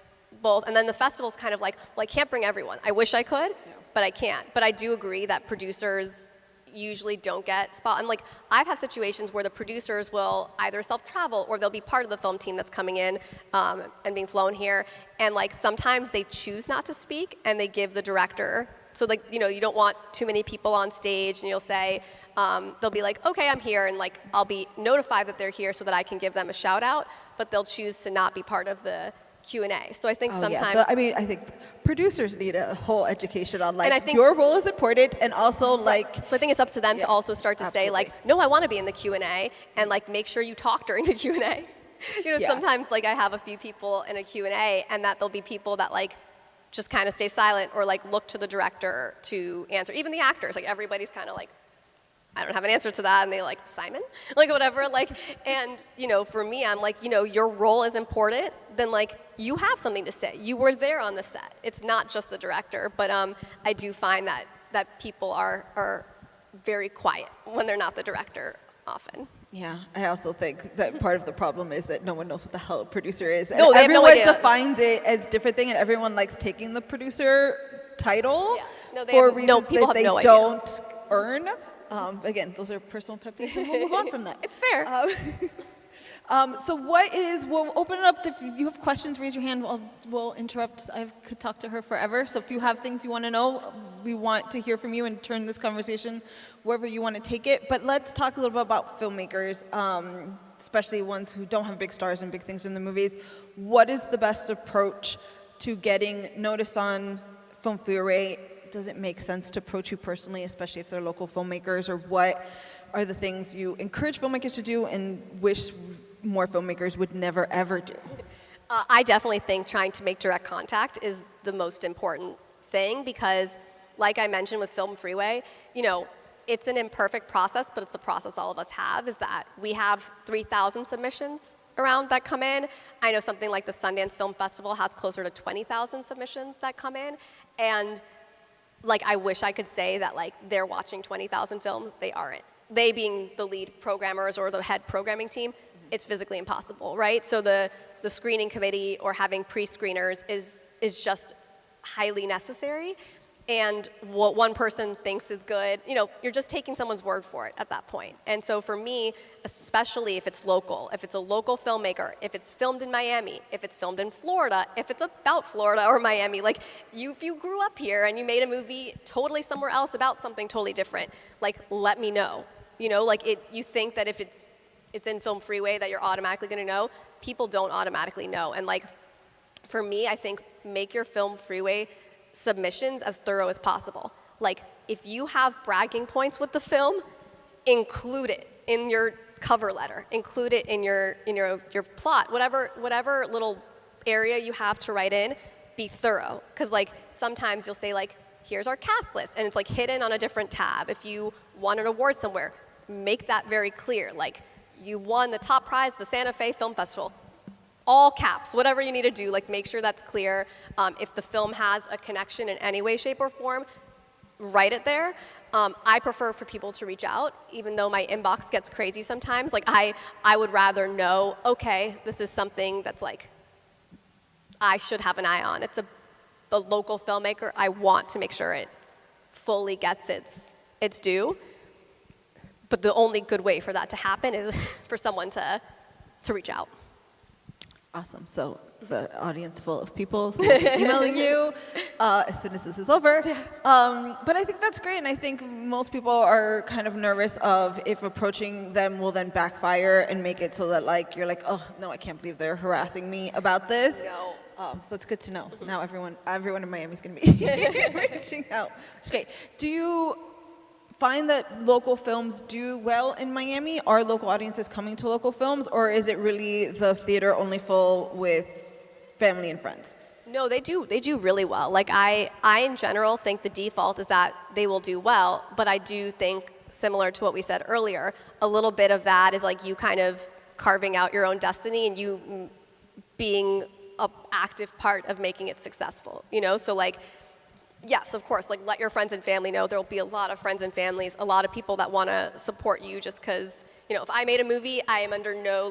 both. And then the festival's kind of like, well, I can't bring everyone. I wish I could, but I can't. But I do agree that producers usually don't get spot. And like, I've had situations where the producers will either self-travel or they'll be part of the film team that's coming in and being flown here. And like, sometimes they choose not to speak and they give the director. So like, you know, you don't want too many people on stage, and you'll say, they'll be like, okay, I'm here, and like, I'll be notified that they're here so that I can give them a shout out, but they'll choose to not be part of the Q&A. So I think sometimes... I mean, I think producers need a whole education on like, your role is important, and also like... So I think it's up to them to also start to say like, no, I want to be in the Q&A, and like, make sure you talk during the Q&A. You know, sometimes like I have a few people in a Q&A, and that there'll be people that like, just kind of stay silent or like look to the director to answer. Even the actors, like everybody's kind of like, I don't have an answer to that, and they like, Simon? Like whatever, like, and you know, for me, I'm like, you know, your role is important, then like, you have something to say. You were there on the set. It's not just the director, but I do find that people are very quiet when they're not the director often. Yeah, I also think that part of the problem is that no one knows what the hell a producer is. And no, they everyone have no idea. defines it as different thing, and everyone likes taking the producer title no, for have, reasons no, that they don't earn. Again, those are personal pet peeves, and we'll move on from that. It's fair. So we'll open it up. If you have questions, raise your hand. We'll interrupt. I could talk to her forever. So if you have things you want to know, we want to hear from you and turn this conversation wherever you want to take it. But let's talk a little bit about filmmakers, especially ones who don't have big stars and big things in the movies. What is the best approach to getting noticed on Film Freeway? Does it make sense to approach you personally, especially if they're local filmmakers? Or what are the things you encourage filmmakers to do and wish more filmmakers would never, ever do? I definitely think trying to make direct contact is the most important thing because, like I mentioned with Film Freeway, it's an imperfect process, but it's a process all of us have, is that we have 3,000 submissions around that come in. I know something like the Sundance Film Festival has closer to 20,000 submissions that come in. And I wish I could say that they're watching 20,000 films. They aren't. They being the lead programmers or the head programming team, it's physically impossible, right? So the screening committee or having pre-screeners is just highly necessary. And what one person thinks is good, you're just taking someone's word for it at that point. And so for me, especially if it's local, if it's a local filmmaker, if it's filmed in Miami, if it's filmed in Florida, if it's about Florida or Miami, if you grew up here and you made a movie totally somewhere else about something totally different, let me know. You think that if it's in Film Freeway that you're automatically going to know. People don't automatically know. And for me, I think make your Film Freeway submissions as thorough as possible. If you have bragging points with the film, include it in your cover letter, include it in your plot, whatever little area you have to write in, be thorough. Because sometimes you'll say here's our cast list, and it's hidden on a different tab. If you won an award somewhere, make that very clear. You won the top prize at the Santa Fe Film Festival. All caps, whatever you need to do, make sure that's clear. If the film has a connection in any way, shape, or form, write it there. I prefer for people to reach out, even though my inbox gets crazy sometimes. I would rather know, okay, this is something that's I should have an eye on. It's the local filmmaker. I want to make sure it fully gets its due. But the only good way for that to happen is for someone to reach out. Awesome. So the audience full of people who will be emailing you as soon as this is over. But I think that's great, and I think most people are kind of nervous of if approaching them will then backfire and make it so that you're oh no, I can't believe they're harassing me about this. No. So it's good to know. Now everyone in Miami is going to be reaching out. Okay. Do you find that local films do well in Miami? Are local audiences coming to local films, or is it really the theater only full with family and friends? No, they do really well. I in general think the default is that they will do well, but I do think, similar to what we said earlier, a little bit of that is you kind of carving out your own destiny and you being an active part of making it successful, So yes, of course, let your friends and family know. There will be a lot of friends and families, a lot of people that want to support you just because, if I made a movie, I am under no,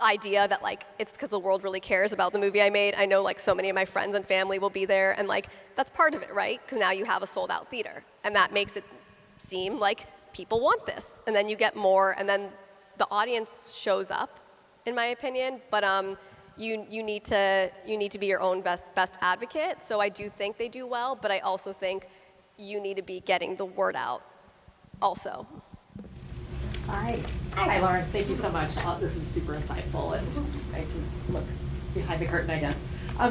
idea that, it's because the world really cares about the movie I made. I know, so many of my friends and family will be there, and, that's part of it, right? Because now you have a sold-out theater, and that makes it seem like people want this. And then you get more, and then the audience shows up, in my opinion. But, you need to be your own best advocate. So I do think they do well, but I also think you need to be getting the word out also. Hi, Lauren. Thank you so much. This is super insightful, and I just look behind the curtain, I guess.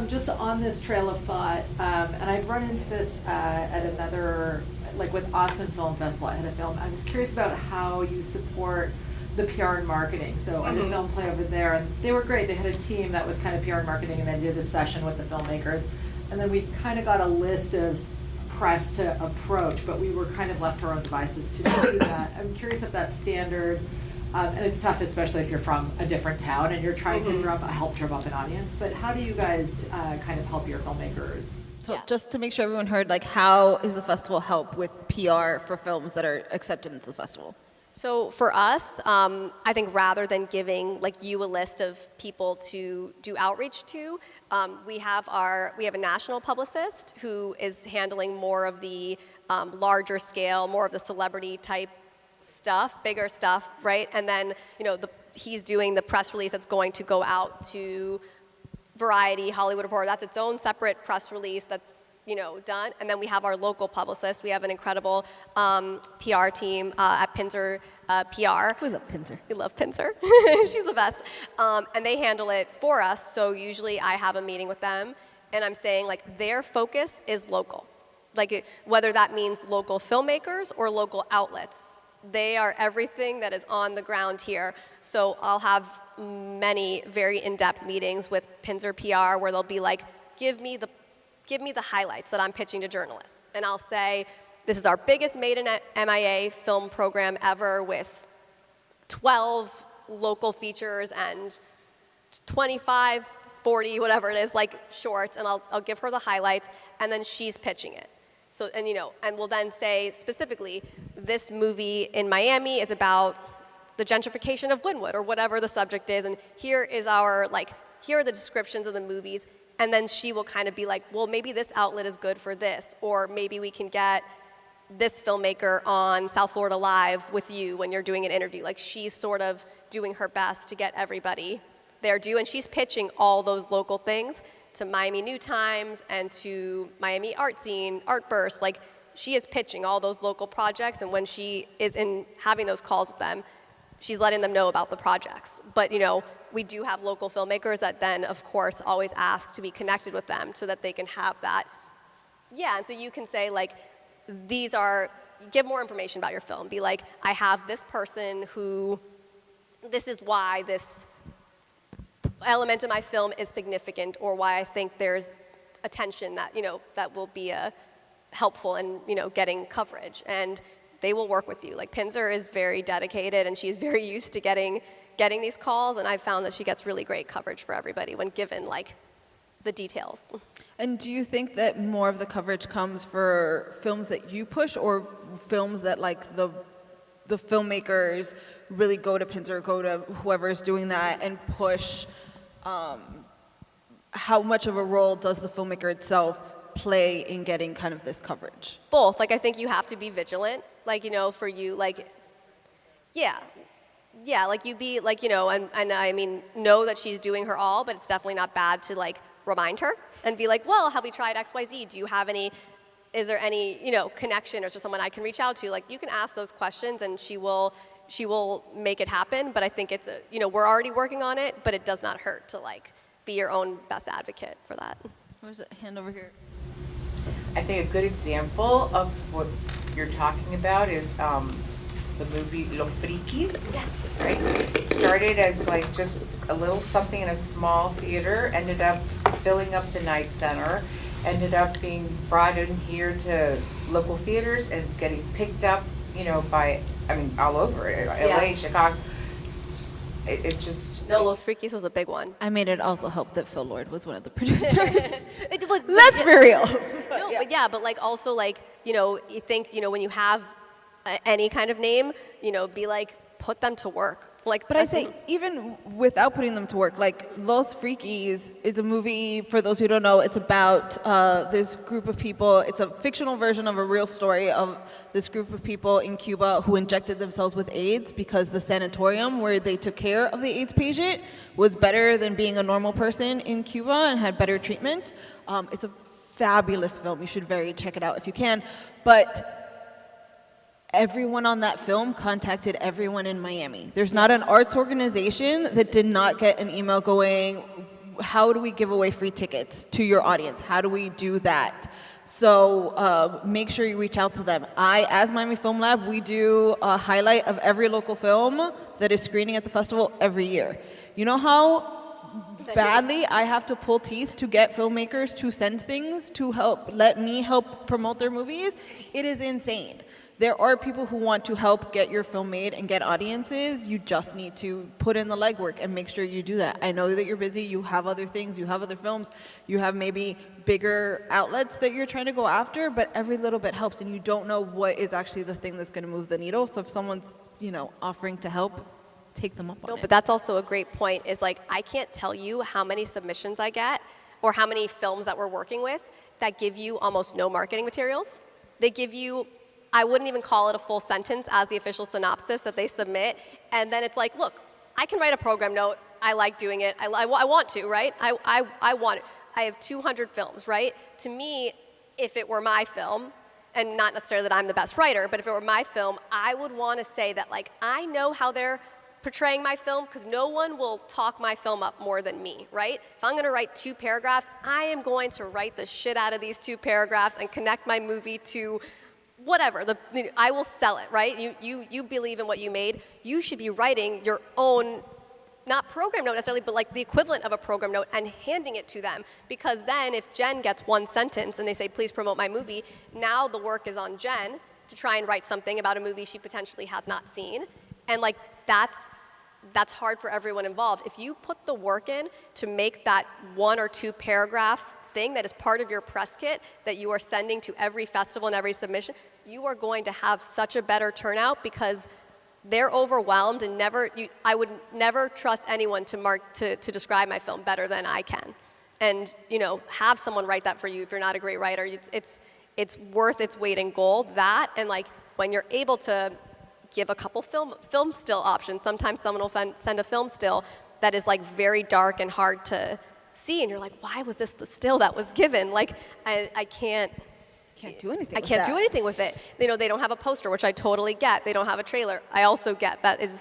Just on this trail of thought, and I've run into this at another, with Austin Film Festival. I had a film. I was curious about how you support the PR and marketing. So I did film play over there, and they were great. They had a team that was kind of PR and marketing, and they did a session with the filmmakers. And then we kind of got a list of press to approach, but we were kind of left to our own devices to do that. I'm curious if that's standard, and it's tough, especially if you're from a different town and you're trying to help drum up an audience. But how do you guys kind of help your filmmakers? So just to make sure everyone heard, how is the festival help with PR for films that are accepted into the festival? So for us, I think rather than giving you a list of people to do outreach to, we have a national publicist who is handling more of the larger scale, more of the celebrity type stuff, bigger stuff, right? And then he's doing the press release that's going to go out to Variety, Hollywood Reporter. That's its own separate press release that's done. And then we have our local publicist. We have an incredible PR team at Pinzer PR. We love Pinzer. We love Pinzer. She's the best. And they handle it for us. So usually I have a meeting with them, and I'm saying, like, their focus is local. Like, whether that means local filmmakers or local outlets. They are everything that is on the ground here. So I'll have many very in-depth meetings with Pinzer PR where they'll be like, give me the highlights that I'm pitching to journalists. And I'll say, this is our biggest made in MIA film program ever with 12 local features and 25, 40, whatever it is, like shorts, and I'll give her the highlights, and then she's pitching it. So, and we'll then say specifically, this movie in Miami is about the gentrification of Wynwood or whatever the subject is, and here are the descriptions of the movies, and then she will kind of be like, well, maybe this outlet is good for this, or maybe we can get this filmmaker on South Florida Live with you when you're doing an interview. Like, she's sort of doing her best to get everybody their due, and she's pitching all those local things to Miami New Times and to Miami Art Scene, Art Burst. Like, she is pitching all those local projects, and when she is in having those calls with them, she's letting them know about the projects. But, we do have local filmmakers that then, of course, always ask to be connected with them so that they can have that. Yeah, and so you can say, like, give more information about your film. Be like, I have this person who, this is why this element of my film is significant, or why I think there's attention that, that will be helpful in, getting coverage. And they will work with you. Like, Pinzer is very dedicated, and she's very used to getting these calls, and I've found that she gets really great coverage for everybody when given, like, the details. And do you think that more of the coverage comes for films that you push, or films that, like, the filmmakers really go to Pinzer, go to whoever is doing that and push? How much of a role does the filmmaker itself play in getting kind of this coverage? Both. Like, I think you have to be vigilant. Like, for you, like, yeah, like, you be, like, and I mean, know that she's doing her all, but it's definitely not bad to, like, remind her and be like, well, have we tried XYZ? Do you have is there any, connection, or is there someone I can reach out to? Like, you can ask those questions, and she will make it happen. But I think it's we're already working on it, but it does not hurt to, like, be your own best advocate for that. Where's it? Hand over here. I think a good example of what you're talking about is the movie Los Frikis. Yes. Right? It started as, like, just a little something in a small theater, ended up filling up the Night Center, ended up being brought in here to local theaters and getting picked up, by, all over it, LA, Chicago. It just... No, Los Frikis was a big one. I made it also help that Phil Lord was one of the producers. But Let's be real. No, but like, also, like, you think, when you have any kind of name, be like, put them to work. Like, but I say, even without putting them to work, like, Los Frikis is a movie, for those who don't know, it's about this group of people. It's a fictional version of a real story of this group of people in Cuba who injected themselves with AIDS because the sanatorium where they took care of the AIDS patient was better than being a normal person in Cuba and had better treatment. It's a fabulous film. You should check it out if you can. But everyone on that film contacted everyone in Miami. There's not an arts organization that did not get an email going, how do we give away free tickets to your audience? How do we do that? So make sure you reach out to them. As Miami Film Lab, we do a highlight of every local film that is screening at the festival every year. You know how badly I have to pull teeth to get filmmakers to send things to let me help promote their movies? It is insane. There are people who want to help get your film made and get audiences. You just need to put in the legwork and make sure you do that. I know that you're busy, you have other things, you have other films, you have maybe bigger outlets that you're trying to go after, but every little bit helps, and you don't know what is actually the thing that's going to move the needle. So if someone's, offering to help, take them up on it. No, but that's also a great point, is, like, I can't tell you how many submissions I get or how many films that we're working with that give you almost no marketing materials. They give you, I wouldn't even call it a full sentence as the official synopsis that they submit. And then it's like, look, I can write a program note. I like doing it. I want to, right? I want it. I have 200 films, right? To me, if it were my film, and not necessarily that I'm the best writer, but if it were my film, I would want to say that, like, I know how they're portraying my film because no one will talk my film up more than me, right? If I'm going to write 2 paragraphs, I am going to write the shit out of these 2 paragraphs and connect my movie to whatever. I will sell it, right? You believe in what you made. You should be writing your own, not program note necessarily, but like the equivalent of a program note and handing it to them. Because then if Jen gets 1 sentence and they say, please promote my movie, now the work is on Jen to try and write something about a movie she potentially has not seen. And like that's hard for everyone involved. If you put the work in to make that 1 or 2 paragraph thing that is part of your press kit that you are sending to every festival and every submission, you are going to have such a better turnout because they're overwhelmed and I would never trust anyone to describe my film better than I can. And have someone write that for you if you're not a great writer. It's worth its weight in gold. That and like when you're able to give a couple film still options. Sometimes someone will send a film still that is like very dark and hard to see, and you're like, why was this the still that was given? Like, I can't do anything. I can't do anything with it. They don't have a poster, which I totally get. They don't have a trailer. I also get that is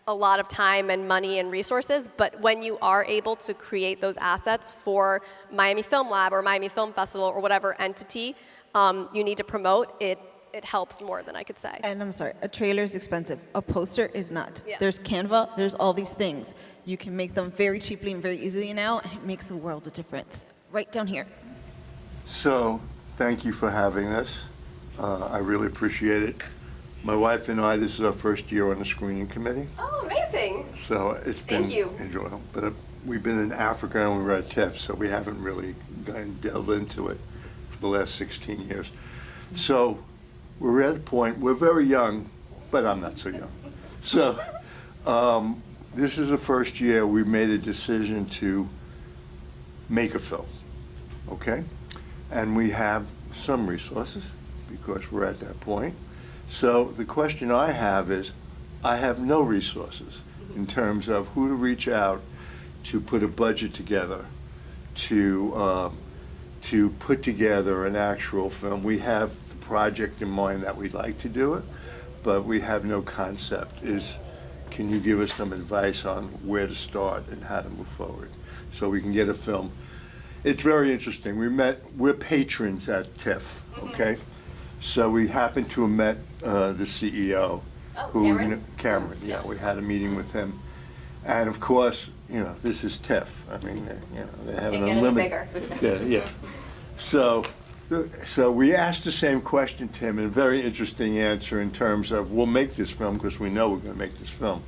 a lot of time and money and resources, but when you are able to create those assets for Miami Film Lab or Miami Film Festival or whatever entity you need to promote, it helps more than I could say. And I'm sorry, a trailer is expensive. A poster is not. Yeah. There's Canva, there's all these things. You can make them very cheaply and very easily now, and it makes a world of difference. Right down here. So, thank you for having us. I really appreciate it. My wife and I, this is our first year on the screening committee. Oh, amazing. So it's been Thank you. enjoyable. But we've been in Africa and we were at TIFF, so we haven't really delved into it for the last 16 years. So we're at a point, we're very young, but I'm not so young. So this is the first year we made a decision to make a film, okay? And we have some resources because we're at that point. So the question I have is, I have no resources in terms of who to reach out to put a budget together, to put together an actual film. We have the project in mind that we'd like to do it, but we have no concept. Can you give us some advice on where to start and how to move forward so we can get a film? It's very interesting. We're patrons at TIFF, okay? So we happened to have met the CEO, Cameron. Yeah, we had a meeting with him, and of course, this is TIFF. I mean, they have an unlimited. Yeah. So we asked the same question to him, and a very interesting answer in terms of we'll make this film because we know we're going to make this film.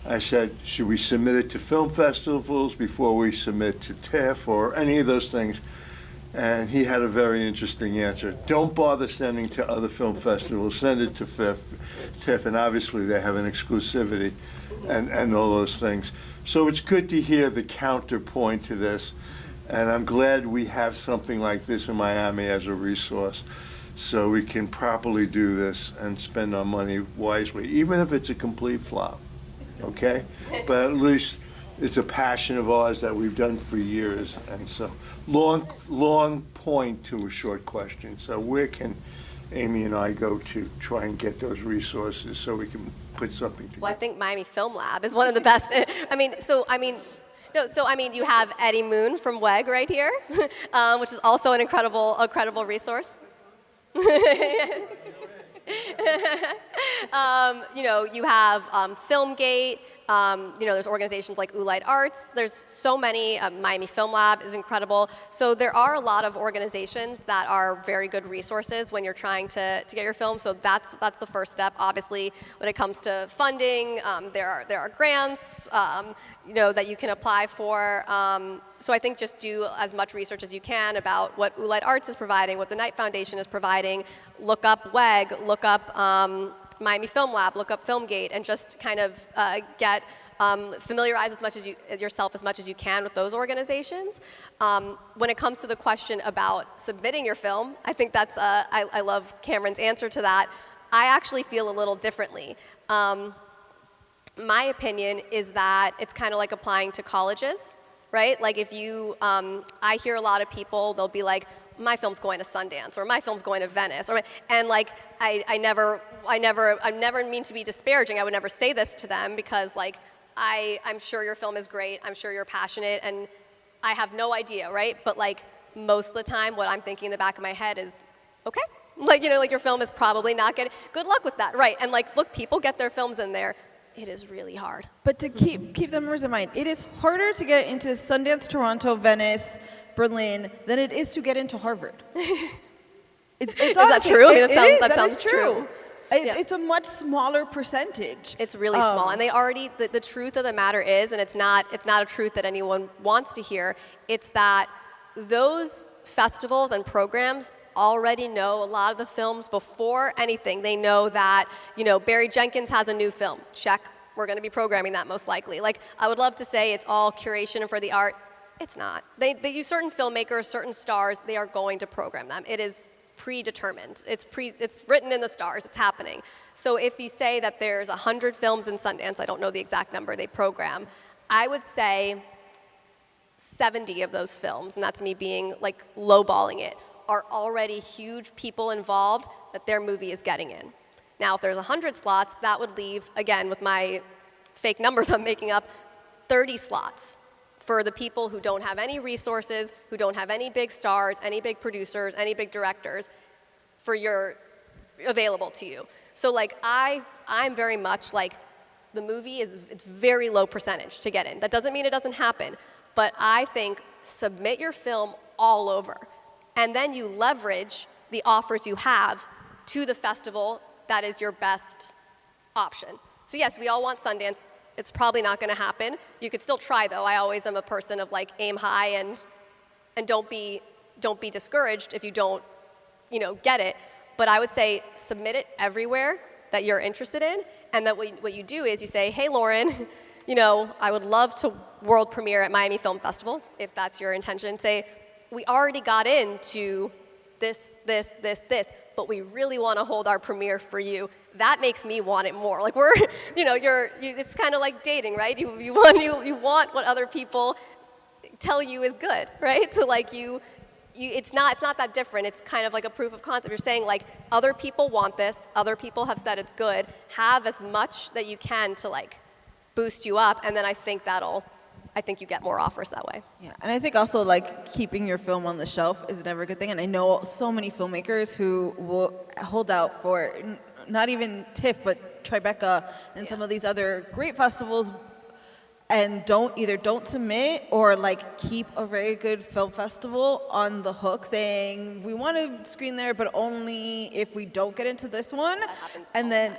I said, should we submit it to film festivals before we submit to TIFF or any of those things? And he had a very interesting answer. Don't bother sending to other film festivals, send it to TIFF, and obviously they have an exclusivity and all those things. So it's good to hear the counterpoint to this, and I'm glad we have something like this in Miami as a resource so we can properly do this and spend our money wisely, even if it's a complete flop, okay? But at least it's a passion of ours that we've done for years, and so long point to a short question. So where can Amy and I go to try and get those resources so we can put something together? Well, I think Miami Film Lab is one of the best. You have Eddie Moon from WEG right here, which is also an incredible resource. You have Filmgate. There's organizations like Oolite Arts. There's so many. Miami Film Lab is incredible. So there are a lot of organizations that are very good resources when you're trying to get your film. So that's the first step. Obviously, when it comes to funding, there are grants that you can apply for. So I think just do as much research as you can about what Oolite Arts is providing, what the Knight Foundation is providing. Look up WEG, look up Miami Film Lab, look up Filmgate, and just kind of familiarize yourself as much as you can with those organizations. When it comes to the question about submitting your film, I think that's I love Cameron's answer to that. I actually feel a little differently. My opinion is that it's kind of like applying to colleges, right? Like if you, I hear a lot of people, they'll be like, my film's going to Sundance or my film's going to Venice, and like I never mean to be disparaging. I would never say this to them because like I'm sure your film is great. I'm sure you're passionate, and I have no idea, right? But like most of the time, what I'm thinking in the back of my head is, okay, like like your film is probably not getting. Good luck with that, right? And like look, people get their films in there. It is really hard. But to keep the numbers in mind, it is harder to get into Sundance, Toronto, Venice, Berlin than it is to get into Harvard. It's is that true? That sounds true. It's a much smaller percentage. It's really small, and they already. The truth of the matter is, and it's not a truth that anyone wants to hear. It's that those festivals and programs already know a lot of the films before anything. They know that, Barry Jenkins has a new film. Check. We're going to be programming that most likely. Like, I would love to say it's all curation and for the art. It's not. They use certain filmmakers, certain stars. They are going to program them. It is predetermined. It's written in the stars. It's happening. So if you say that there's 100 films in Sundance, I don't know the exact number they program, I would say 70 of those films, and that's me being like lowballing it, are already huge people involved that their movie is getting in. Now, if there's 100 slots, that would leave, again, with my fake numbers I'm making up, 30 slots for the people who don't have any resources, who don't have any big stars, any big producers, any big directors available to you. So like I'm very much like the movie it's very low percentage to get in. That doesn't mean it doesn't happen, but I think submit your film all over. And then you leverage the offers you have to the festival that is your best option. So yes, we all want Sundance. It's probably not going to happen. You could still try, though. I always am a person of like aim high and don't be discouraged if you don't, get it. But I would say submit it everywhere that you're interested in, and that what you do is you say, hey, Lauren, I would love to world premiere at Miami Film Festival if that's your intention. Say, we already got into this, but we really want to hold our premiere for you. That makes me want it more. Like it's kind of like dating, right? You want what other people tell you is good, right? So like it's not that different. It's kind of like a proof of concept. You're saying like other people want this, other people have said it's good. Have as much that you can to like boost you up, and then I think you get more offers that way. Yeah, and I think also like keeping your film on the shelf is never a good thing. And I know so many filmmakers who will hold out for not even TIFF, but Tribeca and some of these other great festivals, and don't submit or like keep a very good film festival on the hook, saying we want to screen there, but only if we don't get into this one. That happens and then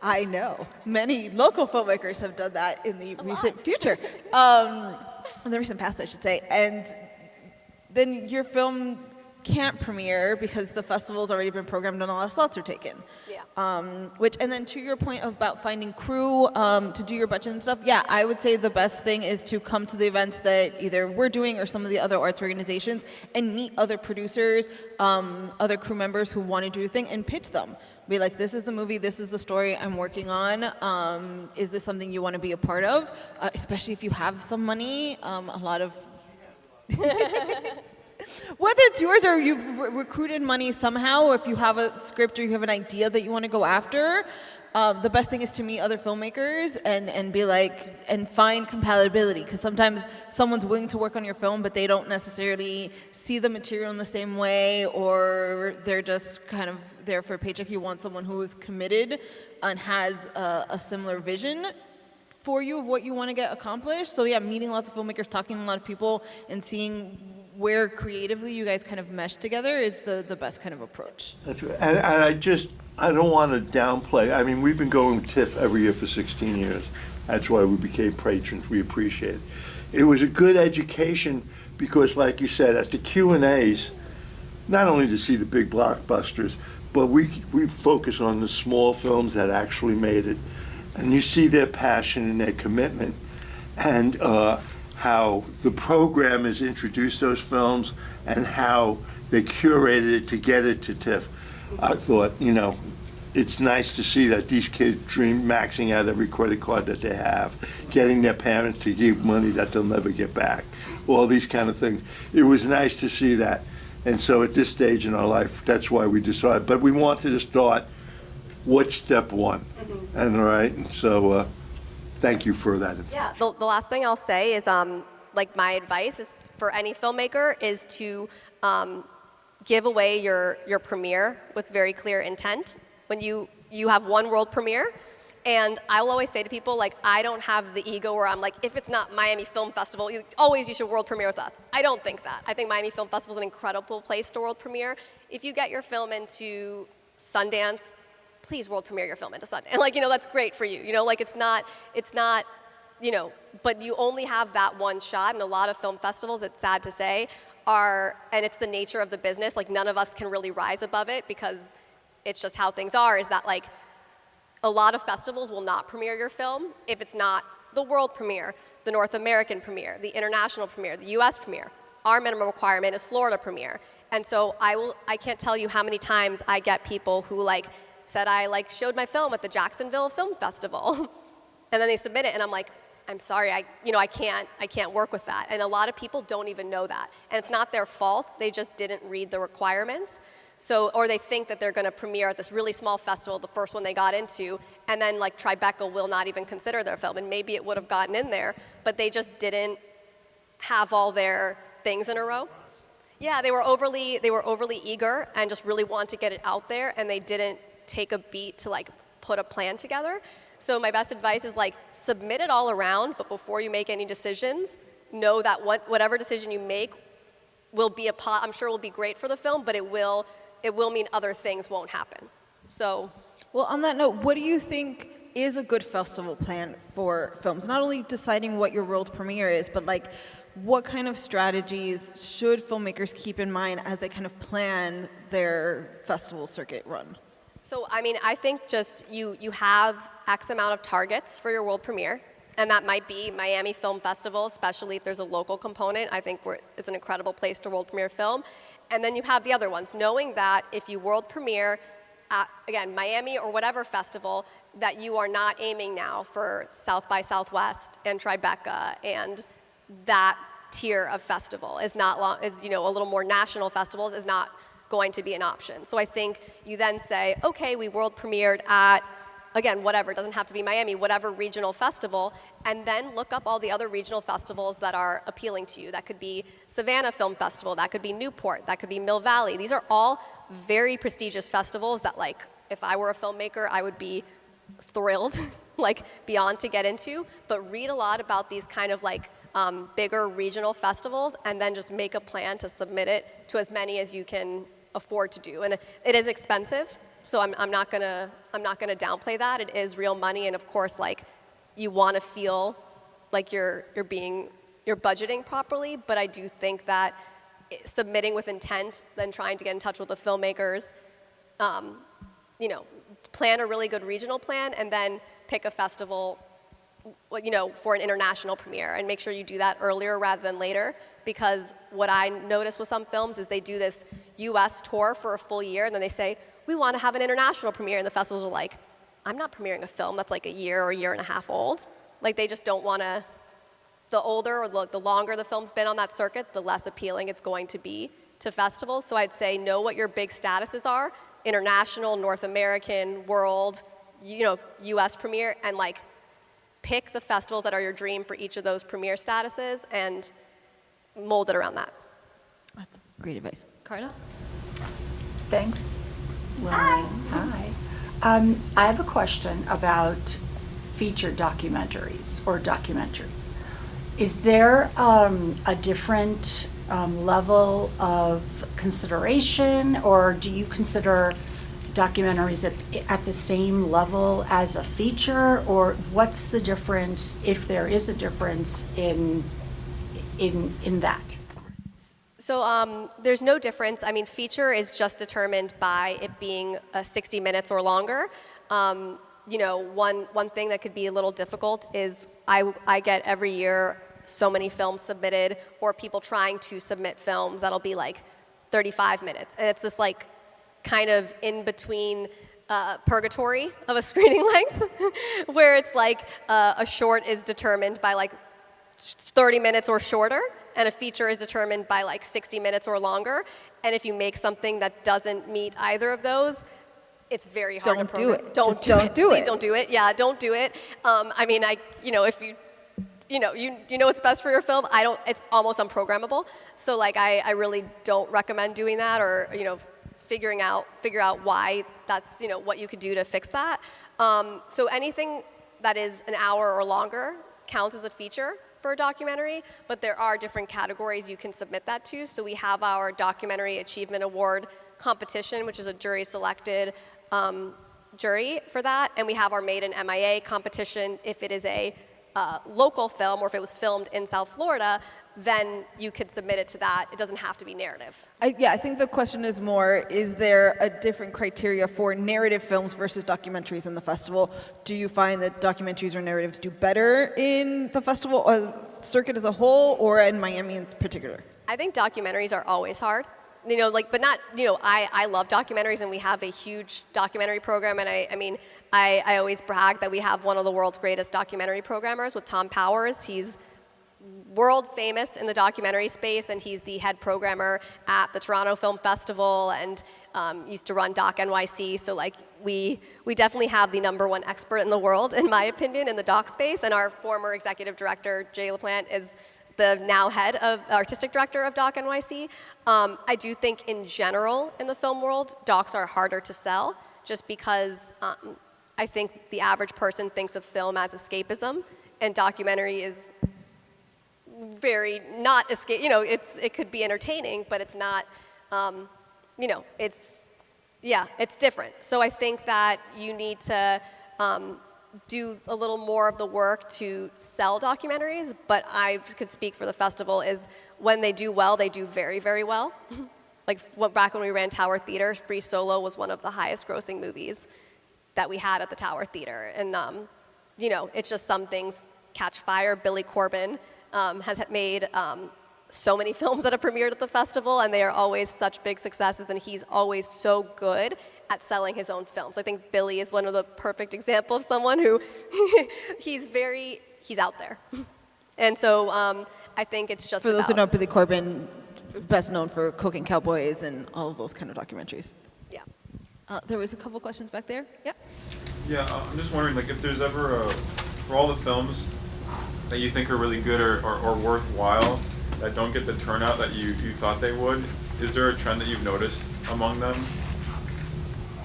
I know many local filmmakers have done that in the recent future, in the recent past, I should say, and then your film can't premiere because the festival's already been programmed and all the slots are taken. Yeah. And then to your point about finding crew to do your budget and stuff, yeah, I would say the best thing is to come to the events that either we're doing or some of the other arts organizations and meet other producers, other crew members who want to do a thing, and pitch them. Be like, this is the movie, this is the story I'm working on. Is this something you want to be a part of? Especially if you have some money, a lot of... Whether it's yours or you've recruited money somehow, or if you have a script or you have an idea that you want to go after, the best thing is to meet other filmmakers and be like, and find compatibility. Because sometimes someone's willing to work on your film, but they don't necessarily see the material in the same way, or they're just kind of there for a paycheck. You want someone who is committed and has a similar vision for you of what you want to get accomplished. So yeah, meeting lots of filmmakers, talking to a lot of people, and seeing where creatively you guys kind of mesh together is the best kind of approach. That's right. And I don't want to downplay. I mean, we've been going to TIFF every year for 16 years. That's why we became patrons. We appreciate it. It was a good education because, like you said, at the Q&As, not only to see the big blockbusters, but we focus on the small films that actually made it. And you see their passion and their commitment, and how the program has introduced those films and how they curated it to get it to TIFF. I thought, it's nice to see that these kids dream maxing out every credit card that they have, getting their parents to give money that they'll never get back, all these kind of things. It was nice to see that. And so at this stage in our life, that's why we decided. But we wanted to start, what's step one? And all right, so thank you for that. Yeah, the last thing I'll say is, like my advice is for any filmmaker is to give away your premiere with very clear intent. When you have one world premiere, and I will always say to people, like, I don't have the ego where I'm like, if it's not Miami Film Festival, you should world premiere with us. I don't think that. I think Miami Film Festival is an incredible place to world premiere. If you get your film into Sundance, please world premiere your film into Sundance. And like, that's great for you. Like it's not, but you only have that one shot, and a lot of film festivals, it's sad to say, and it's the nature of the business, like none of us can really rise above it because it's just how things are, is that like a lot of festivals will not premiere your film if it's not the world premiere, the North American premiere, the international premiere, the US premiere. Our minimum requirement is Florida premiere. And so I can't tell you how many times I get people who like said I like showed my film at the Jacksonville Film Festival. And then they submit it and I'm like, I'm sorry, I can't work with that. And a lot of people don't even know that. And it's not their fault, they just didn't read the requirements. So, or they think that they're going to premiere at this really small festival, the first one they got into, and then like Tribeca will not even consider their film, and maybe it would have gotten in there, but they just didn't have all their things in a row. Yeah, they were overly eager and just really wanted to get it out there, and they didn't take a beat to like put a plan together. So my best advice is like submit it all around, but before you make any decisions, know that whatever decision you make will be I'm sure will be great for the film, but it will mean other things won't happen. So, well, on that note, what do you think is a good festival plan for films? Not only deciding what your world premiere is, but like what kind of strategies should filmmakers keep in mind as they kind of plan their festival circuit run? So, I mean, I think just you have X amount of targets for your world premiere, and that might be Miami Film Festival, especially if there's a local component. I think it's an incredible place to world premiere film. And then you have the other ones, knowing that if you world premiere at, again, Miami or whatever festival, that you are not aiming now for South by Southwest and Tribeca, and that tier of festival is not a little more national festivals is not going to be an option. So I think you then say, okay, we world premiered at, again, whatever, it doesn't have to be Miami, whatever regional festival, and then look up all the other regional festivals that are appealing to you. That could be Savannah Film Festival, that could be Newport, that could be Mill Valley. These are all very prestigious festivals that, like, if I were a filmmaker, I would be thrilled, like, beyond to get into. But read a lot about these kind of, like, bigger regional festivals, and then just make a plan to submit it to as many as you can afford to do. And it is expensive. So I'm not gonna downplay that. It is real money, and of course, like, you want to feel like you're budgeting properly. But I do think that submitting with intent, then trying to get in touch with the filmmakers, plan a really good regional plan, and then pick a festival, for an international premiere, and make sure you do that earlier rather than later. Because what I notice with some films is they do this U.S. tour for a full year, and then they say, we want to have an international premiere, and the festivals are like, I'm not premiering a film that's like a year or a year and a half old. Like, they just don't want to. The older or the longer the film's been on that circuit, the less appealing it's going to be to festivals. So I'd say know what your big statuses are: international, North American, world, U.S. premiere, and like pick the festivals that are your dream for each of those premiere statuses and mold it around that. That's great advice. Carla? Thanks, Lauren. Hi. I have a question about feature documentaries or documentaries. Is there a different level of consideration, or do you consider documentaries at the same level as a feature, or what's the difference, if there is a difference in that? So there's no difference. I mean, feature is just determined by it being 60 minutes or longer. One thing that could be a little difficult is I get every year so many films submitted, or people trying to submit films that'll be like 35 minutes. And it's this like kind of in between purgatory of a screening length, where it's like a short is determined by like 30 minutes or shorter, and a feature is determined by like 60 minutes or longer. And if you make something that doesn't meet either of those, it's very hard to program. Don't do it. Please don't do it. Yeah, don't do it. I mean, if you know what's best for your film. It's almost unprogrammable. So like, I really don't recommend doing that, or figure out why that's what you could do to fix that. So anything that is an hour or longer counts as a feature for a documentary, but there are different categories you can submit that to. So we have our Documentary Achievement Award competition, which is a jury-selected jury for that, and we have our Made in MIA competition. If it is a local film, or if it was filmed in South Florida, then you could submit it to that. It doesn't have to be narrative. I think the question is more, is there a different criteria for narrative films versus documentaries in the festival? Do you find that documentaries or narratives do better in the festival circuit as a whole, or in Miami in particular? I think documentaries are always hard. But not, I love documentaries, and we have a huge documentary program, and I always brag that we have one of the world's greatest documentary programmers with Tom Powers. He's world famous in the documentary space, and he's the head programmer at the Toronto Film Festival, and used to run Doc NYC. So like, we definitely have the #1 expert in the world, in my opinion, in the doc space, and our former executive director, Jay LaPlante, is the now head of artistic director of Doc NYC. I do think in general in the film world, docs are harder to sell, just because I think the average person thinks of film as escapism, and documentary is very not escape. It could be entertaining, but it's not. It's different. So I think that you need to do a little more of the work to sell documentaries, but I could speak for the festival, is when they do well, they do very, very well. Like back when we ran Tower Theater, Free Solo was one of the highest grossing movies that we had at the Tower Theater. And, it's just some things catch fire. Billy Corbin has made so many films that have premiered at the festival, and they are always such big successes, and he's always so good at selling his own films. I think Billy is one of the perfect examples of someone who he's out there. And so I think it's just for those who know Billy Corbin, best known for Cocaine Cowboys and all of those kind of documentaries. Yeah. There was a couple questions back there. Yeah. Yeah, I'm just wondering, like, if there's ever for all the films that you think are really good or worthwhile that don't get the turnout that you thought they would, is there a trend that you've noticed among them?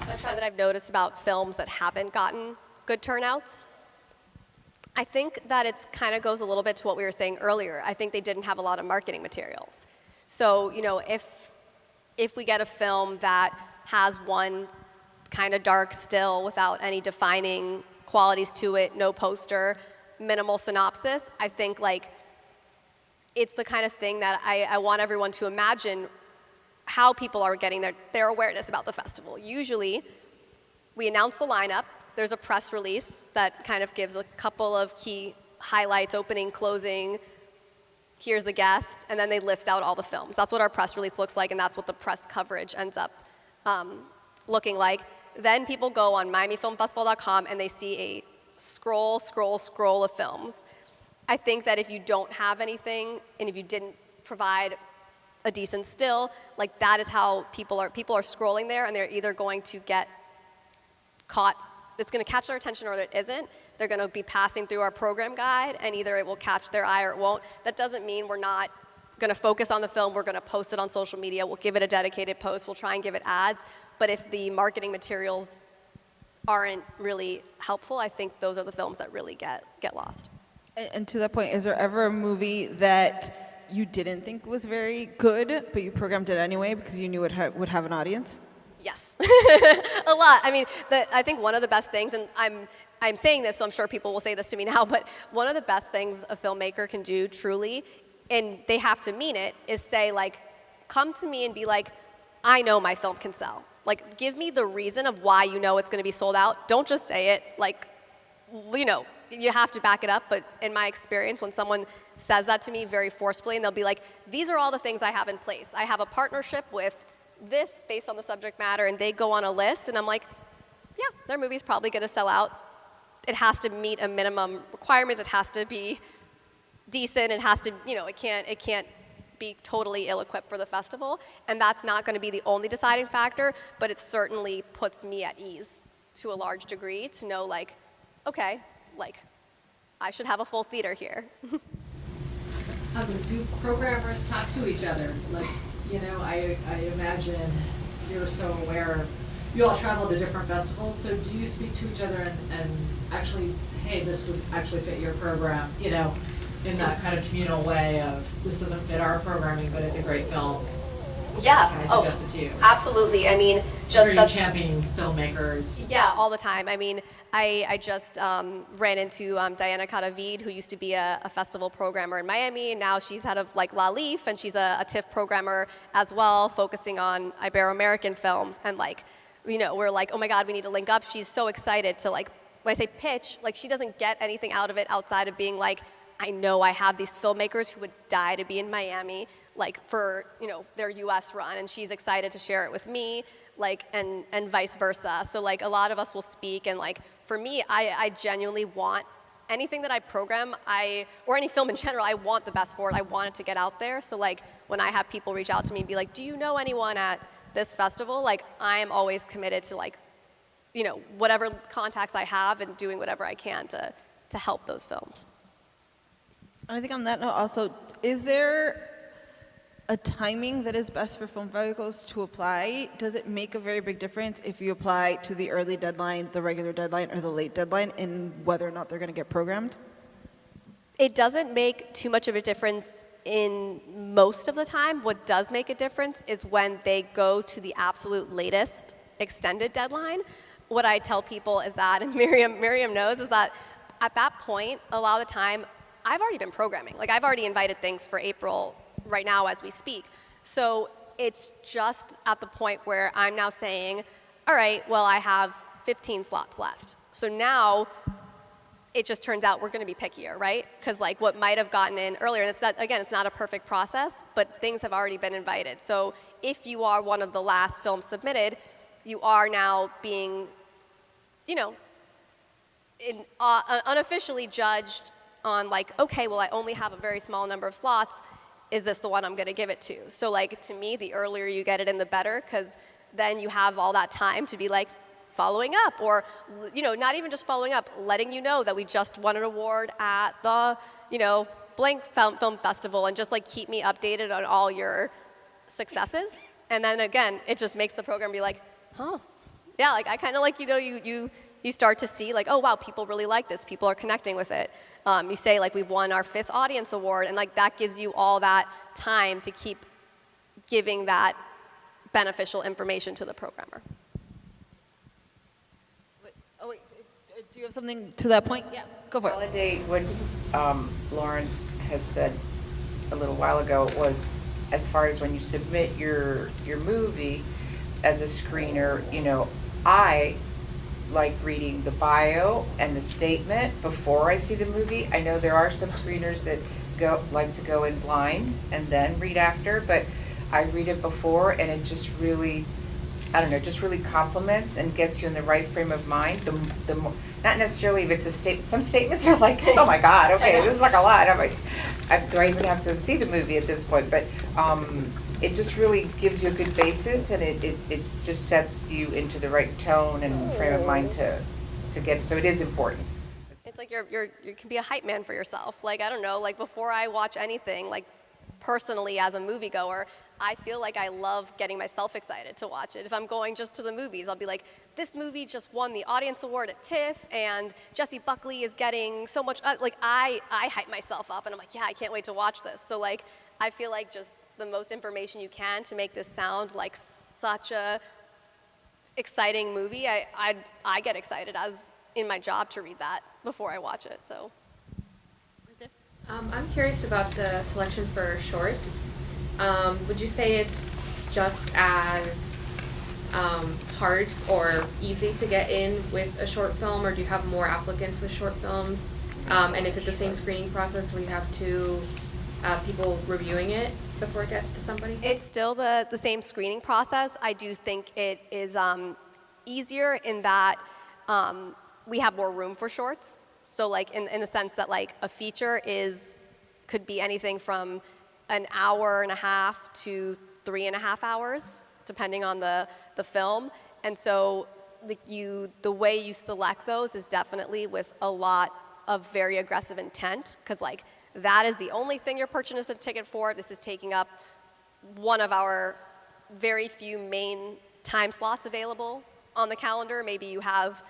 A trend that I've noticed about films that haven't gotten good turnouts? I think that it kind of goes a little bit to what we were saying earlier. I think they didn't have a lot of marketing materials. So, if we get a film that has one kind of dark still without any defining qualities to it, no poster, minimal synopsis, I think it's the kind of thing that I want everyone to imagine how people are getting their awareness about the festival. Usually, we announce the lineup. There's a press release that kind of gives a couple of key highlights, opening, closing, here's the guest, and then they list out all the films. That's what our press release looks like, and that's what the press coverage ends up looking like. Then people go on MiamiFilmFestival.com, and they see a scroll of films. I think that if you don't have anything, and if you didn't provide a decent still, that is how people are scrolling there, and they're either going to get caught, it's going to catch their attention, or it isn't. They're going to be passing through our program guide, and either it will catch their eye or it won't. That doesn't mean we're not going to focus on the film. We're going to post it on social media. We'll give it a dedicated post. We'll try and give it ads. But if the marketing materials aren't really helpful, I think those are the films that really get lost. And to that point, is there ever a movie that you didn't think was very good, but you programmed it anyway because you knew it would have an audience? Yes, a lot. I mean, I think one of the best things, and I'm saying this, so I'm sure people will say this to me now, but one of the best things a filmmaker can do, truly, and they have to mean it, is say, come to me and be like, I know my film can sell. Give me the reason of why you know it's going to be sold out. Don't just say it. You have to back it up, but in my experience, when someone says that to me very forcefully, and they'll be like, these are all the things I have in place. I have a partnership with this based on the subject matter, and they go on a list, and I'm like, yeah, their movie's probably going to sell out. It has to meet a minimum requirements. It has to be decent. It has to, it can't be totally ill-equipped for the festival. And that's not going to be the only deciding factor, but it certainly puts me at ease to a large degree to know, like, okay, like, I should have a full theater here. Do programmers talk to each other? Like, I imagine you're so aware. You all travel to different festivals, so do you speak to each other and actually, hey, this would actually fit your program, in that kind of communal way of, this doesn't fit our programming, but it's a great film. Yeah. Can I suggest it to you? Absolutely. I mean, just Are you championing filmmakers? Yeah, all the time. I mean, I just ran into Diana Cadavid, who used to be a festival programmer in Miami, and now she's head of like La Leaf, and she's a TIFF programmer as well, focusing on Ibero-American films. And like, we're like, oh my God, we need to link up. She's so excited to like, when I say pitch, like she doesn't get anything out of it outside of being like, I know I have these filmmakers who would die to be in Miami, like for their U.S. run, and she's excited to share it with me, like and vice versa. So like a lot of us will speak, and like for me, I genuinely want anything that I program, or any film in general, I want the best for it. I want it to get out there. So like when I have people reach out to me and be like, do you know anyone at this festival? Like I am always committed to like, whatever contacts I have and doing whatever I can to help those films. I think on that note also, is there a timing that is best for film festivals to apply? Does it make a very big difference if you apply to the early deadline, the regular deadline, or the late deadline in whether or not they're going to get programmed? It doesn't make too much of a difference in most of the time. What does make a difference is when they go to the absolute latest extended deadline. What I tell people is that, and Miriam knows, is that at that point, a lot of the time, I've already been programming. Like I've already invited things for April right now as we speak. So it's just at the point where I'm now saying, all right, well, I have 15 slots left. So now it just turns out we're going to be pickier, right? Because like what might have gotten in earlier, and it's not a perfect process, but things have already been invited. So if you are one of the last films submitted, you are now being, unofficially judged on like, okay, well, I only have a very small number of slots. Is this the one I'm going to give it to? So like to me, the earlier you get it in, the better, because then you have all that time to be like following up, or not even just following up, letting you know that we just won an award at the blank film festival, and just like keep me updated on all your successes. And then again, it just makes the program be like, huh, yeah, like I kind of like you start to see like, oh wow, people really like this, people are connecting with it. You say like we've won our 5th audience award, and like that gives you all that time to keep giving that beneficial information to the programmer. Do you have something to that point? Yeah, go for it. Validate what Lauren has said a little while ago was, as far as when you submit your movie as a screener, I like reading the bio and the statement before I see the movie. I know there are some screeners that like to go in blind and then read after, but I read it before, and it just really, just really complements and gets you in the right frame of mind. The more, not necessarily if it's a statement. Some statements are like, oh my God, okay, this is like a lot. I'm like, do I even have to see the movie at this point? But it just really gives you a good basis, and it just sets you into the right tone and frame of mind to get. So it is important. It's like you can be a hype man for yourself. Like, I don't know, like before I watch anything, like personally as a moviegoer, I feel like I love getting myself excited to watch it. If I'm going just to the movies, I'll be like, this movie just won the audience award at TIFF, and Jessie Buckley is getting so much, like I hype myself up, and I'm like, yeah, I can't wait to watch this. So like, I feel like just the most information you can to make this sound like such a exciting movie. I get excited as in my job to read that before I watch it, so. I'm curious about the selection for shorts. Would you say it's just as hard or easy to get in with a short film, or do you have more applicants with short films? And is it the same screening process where you have two people reviewing it before it gets to somebody? It's still the same screening process. I do think it is easier in that we have more room for shorts. So like in the sense that like a feature could be anything from an hour and a half to 3.5 hours, depending on the film. And so the way you select those is definitely with a lot of very aggressive intent, because like that is the only thing you're purchasing a ticket for. This is taking up one of our very few main time slots available on the calendar. Maybe you have,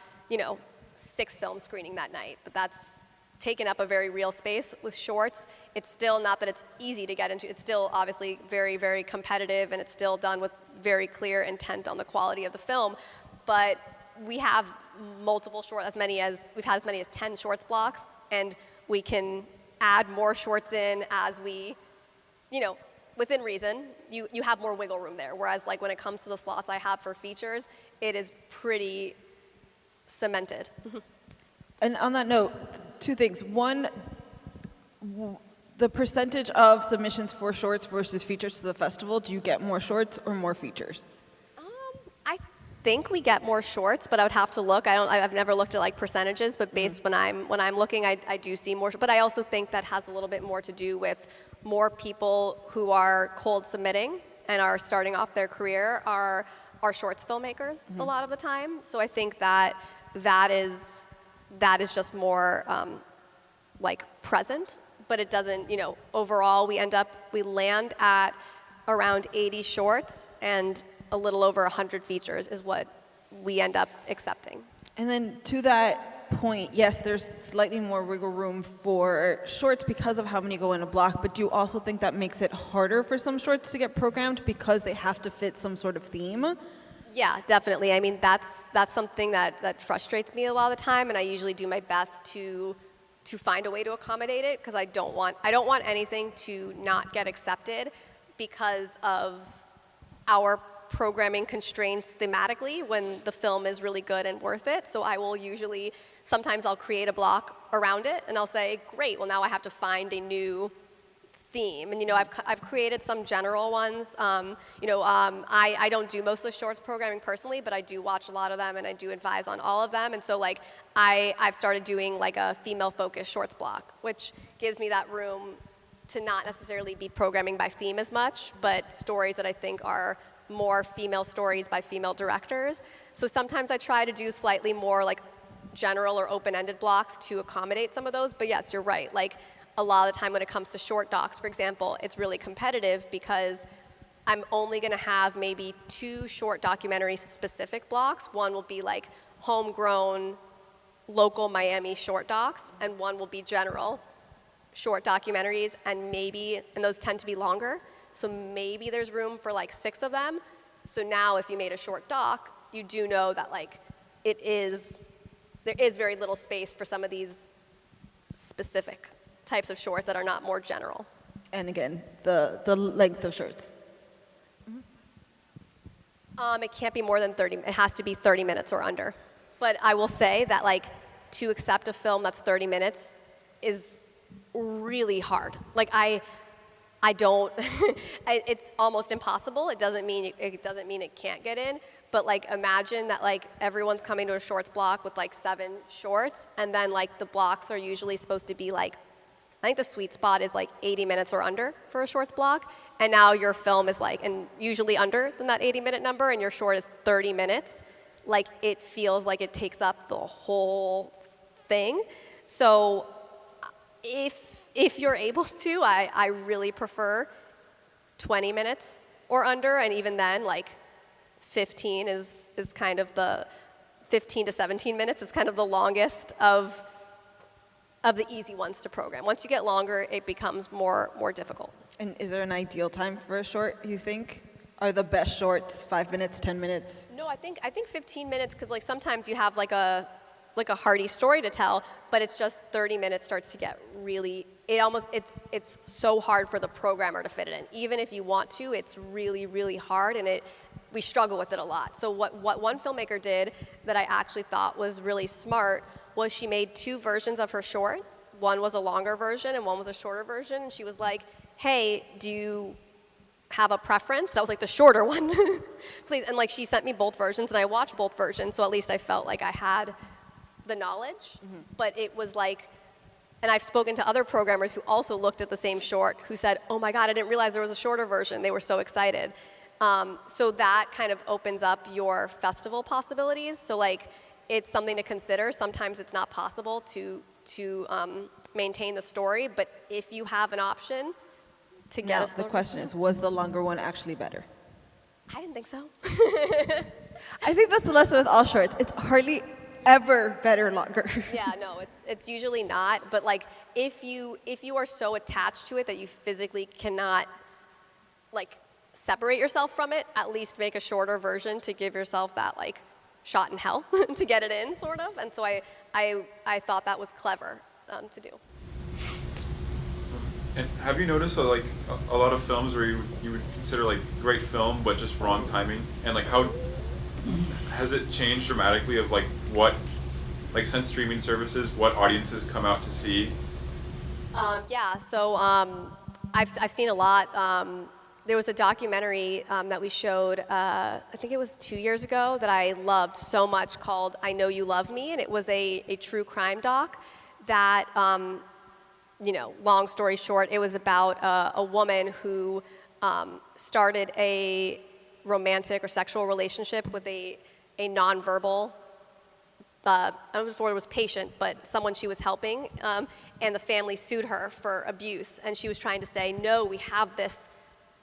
6 films screening that night, but that's taken up a very real space. With shorts, it's still not that it's easy to get into. It's still obviously very, very competitive, and it's still done with very clear intent on the quality of the film. But we have multiple shorts, we've had as many as 10 shorts blocks, and we can add more shorts in as we, within reason. You have more wiggle room there. Whereas like when it comes to the slots I have for features, it is pretty cemented. And on that note, 2 things. One, the percentage of submissions for shorts versus features to the festival, do you get more shorts or more features? I think we get more shorts, but I would have to look. I've never looked at like percentages, but based when I'm looking, I do see more. But I also think that has a little bit more to do with more people who are cold submitting and are starting off their career are shorts filmmakers a lot of the time. So I think that is just more like present, but it doesn't, overall we land at around 80 shorts, and a little over 100 features is what we end up accepting. And then to that point, yes, there's slightly more wiggle room for shorts because of how many go in a block, but do you also think that makes it harder for some shorts to get programmed because they have to fit some sort of theme? Yeah, definitely. I mean, that's something that frustrates me a lot of the time, and I usually do my best to find a way to accommodate it, because I don't want anything to not get accepted because of our programming constraints thematically when the film is really good and worth it. So I will sometimes I'll create a block around it, and I'll say, great, well now I have to find a new theme. And I've created some general ones. I don't do most of the shorts programming personally, but I do watch a lot of them, and I do advise on all of them. And so like I've started doing like a female-focused shorts block, which gives me that room to not necessarily be programming by theme as much, but stories that I think are more female stories by female directors. So sometimes I try to do slightly more like general or open-ended blocks to accommodate some of those. But yes, you're right. Like a lot of the time when it comes to short docs, for example, it's really competitive because I'm only going to have maybe 2 short documentary specific blocks. One will be like homegrown local Miami short docs, and one will be general short documentaries, and those tend to be longer. So maybe there's room for like 6 of them. So now if you made a short doc, you do know that like there is very little space for some of these specific types of shorts that are not more general. And again, the length of shorts. It can't be more than 30. It has to be 30 minutes or under. But I will say that like to accept a film that's 30 minutes is really hard. Like I don't. It's almost impossible. It doesn't mean it can't get in. But like imagine that like everyone's coming to a shorts block with like 7 shorts, and then like the blocks are usually supposed to be like, I think the sweet spot is like 80 minutes or under for a shorts block, and now your film is like, and usually under than that 80-minute number, and your short is 30 minutes. Like it feels like it takes up the whole thing. So if you're able to, I really prefer 20 minutes or under, and even then, like 15 is kind of the 15 to 17 minutes is kind of the longest of the easy ones to program. Once you get longer, it becomes more difficult. And is there an ideal time for a short, you think? Are the best shorts 5 minutes, 10 minutes? No, I think 15 minutes, because like sometimes you have like a hearty story to tell, but it's just 30 minutes starts to get really, it's so hard for the programmer to fit it in. Even if you want to, it's really, really hard, and we struggle with it a lot. So what one filmmaker did that I actually thought was really smart was she made 2 versions of her short. One was a longer version and one was a shorter version, and she was like, hey, do have a preference. That was like the shorter one, please. And like she sent me both versions, and I watched both versions, so at least I felt like I had the knowledge. But it was like, and I've spoken to other programmers who also looked at the same short, who said, "Oh my God, I didn't realize there was a shorter version." They were so excited. So that kind of opens up your festival possibilities. So like, it's something to consider. Sometimes it's not possible to maintain the story, but if you have an option to get Now, us the question is, was the longer one actually better? I didn't think so. I think that's the lesson with all shorts. It's hardly ever better longer. Yeah, no, it's usually not. But like, if you are so attached to it that you physically cannot like separate yourself from it, at least make a shorter version to give yourself that like shot in hell to get it in, sort of. And so I thought that was clever to do. And have you noticed like a lot of films where you would consider like great film but just wrong timing, and like how has it changed dramatically of like what, like since streaming services, what audiences come out to see? Yeah, so I've seen a lot. There was a documentary that we showed, I think it was 2 years ago, that I loved so much, called I Know You Love Me, and it was a true crime doc that, you know, long story short, it was about a woman who started a romantic or sexual relationship with a nonverbal, I don't know if the word was patient, but someone she was helping, and the family sued her for abuse, and she was trying to say, no, we have this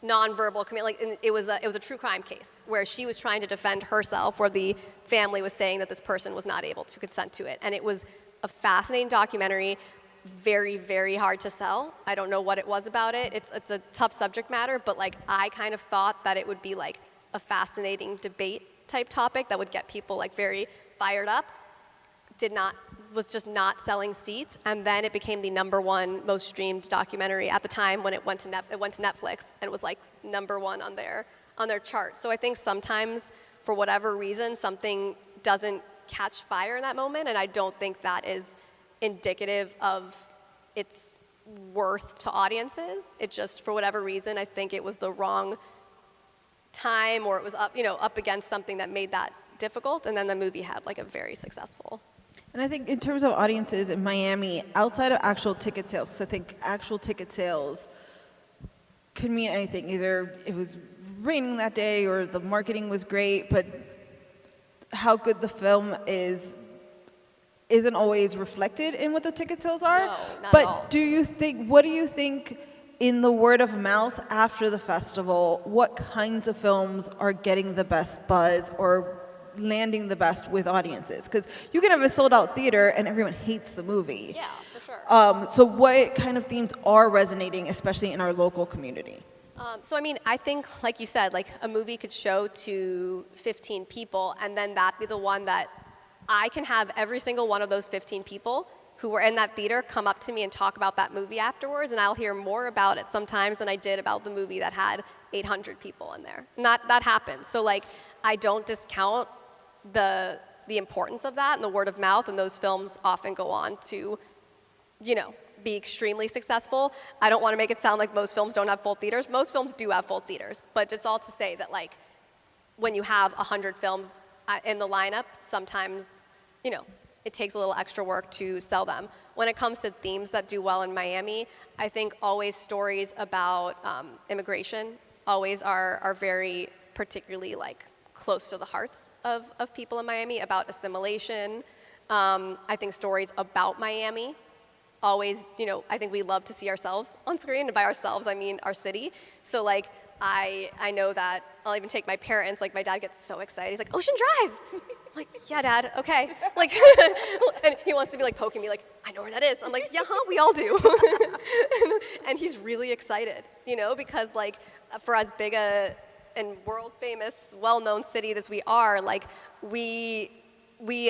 nonverbal commitment. Like, it was a true crime case where she was trying to defend herself, where the family was saying that this person was not able to consent to it. And it was a fascinating documentary, very, very hard to sell. I don't know what it was about it. It's a tough subject matter, but like, I kind of thought that it would be like a fascinating debate type topic that would get people like very fired up. Was just not selling seats, and then it became the #1 most streamed documentary at the time when it went to Netflix, and it was like #1 on their chart. So I think sometimes, for whatever reason, something doesn't catch fire in that moment, and I don't think that is indicative of its worth to audiences. It just, for whatever reason, I think it was the wrong time, or it was up against something that made that difficult, and then the movie had like a very successful. And I think in terms of audiences in Miami, outside of actual ticket sales, 'cause I think actual ticket sales could mean anything. Either it was raining that day or the marketing was great, but how good the film isn't always reflected in what the ticket sales are. No, not but at all. what do you think in the word of mouth after the festival, what kinds of films are getting the best buzz or landing the best with audiences? Because you can have a sold out theater and everyone hates the movie. Yeah, for sure. So what kind of themes are resonating, especially in our local community? So I mean, I think, like you said, like a movie could show to 15 people, and then that be the one that I can have every single one of those 15 people who were in that theater come up to me and talk about that movie afterwards, and I'll hear more about it sometimes than I did about the movie that had 800 people in there. And that happens. So like, I don't discount the importance of that and the word of mouth, and those films often go on to, be extremely successful. I don't want to make it sound like most films don't have full theaters. Most films do have full theaters, but it's all to say that like, when you have 100 films in the lineup, sometimes, it takes a little extra work to sell them. When it comes to themes that do well in Miami, I think always stories about immigration always are very particularly like close to the hearts of people in Miami, about assimilation. I think stories about Miami always, I think we love to see ourselves on screen, and by ourselves I mean our city. So like, I know that I'll even take my parents, like my dad gets so excited, he's like, Ocean Drive! I'm like, yeah, Dad, okay. Like, and he wants to be like poking me, like, I know where that is. I'm like, yeah, we all do. and he's really excited, because like, for as big a and world famous, well-known city as we are, like, we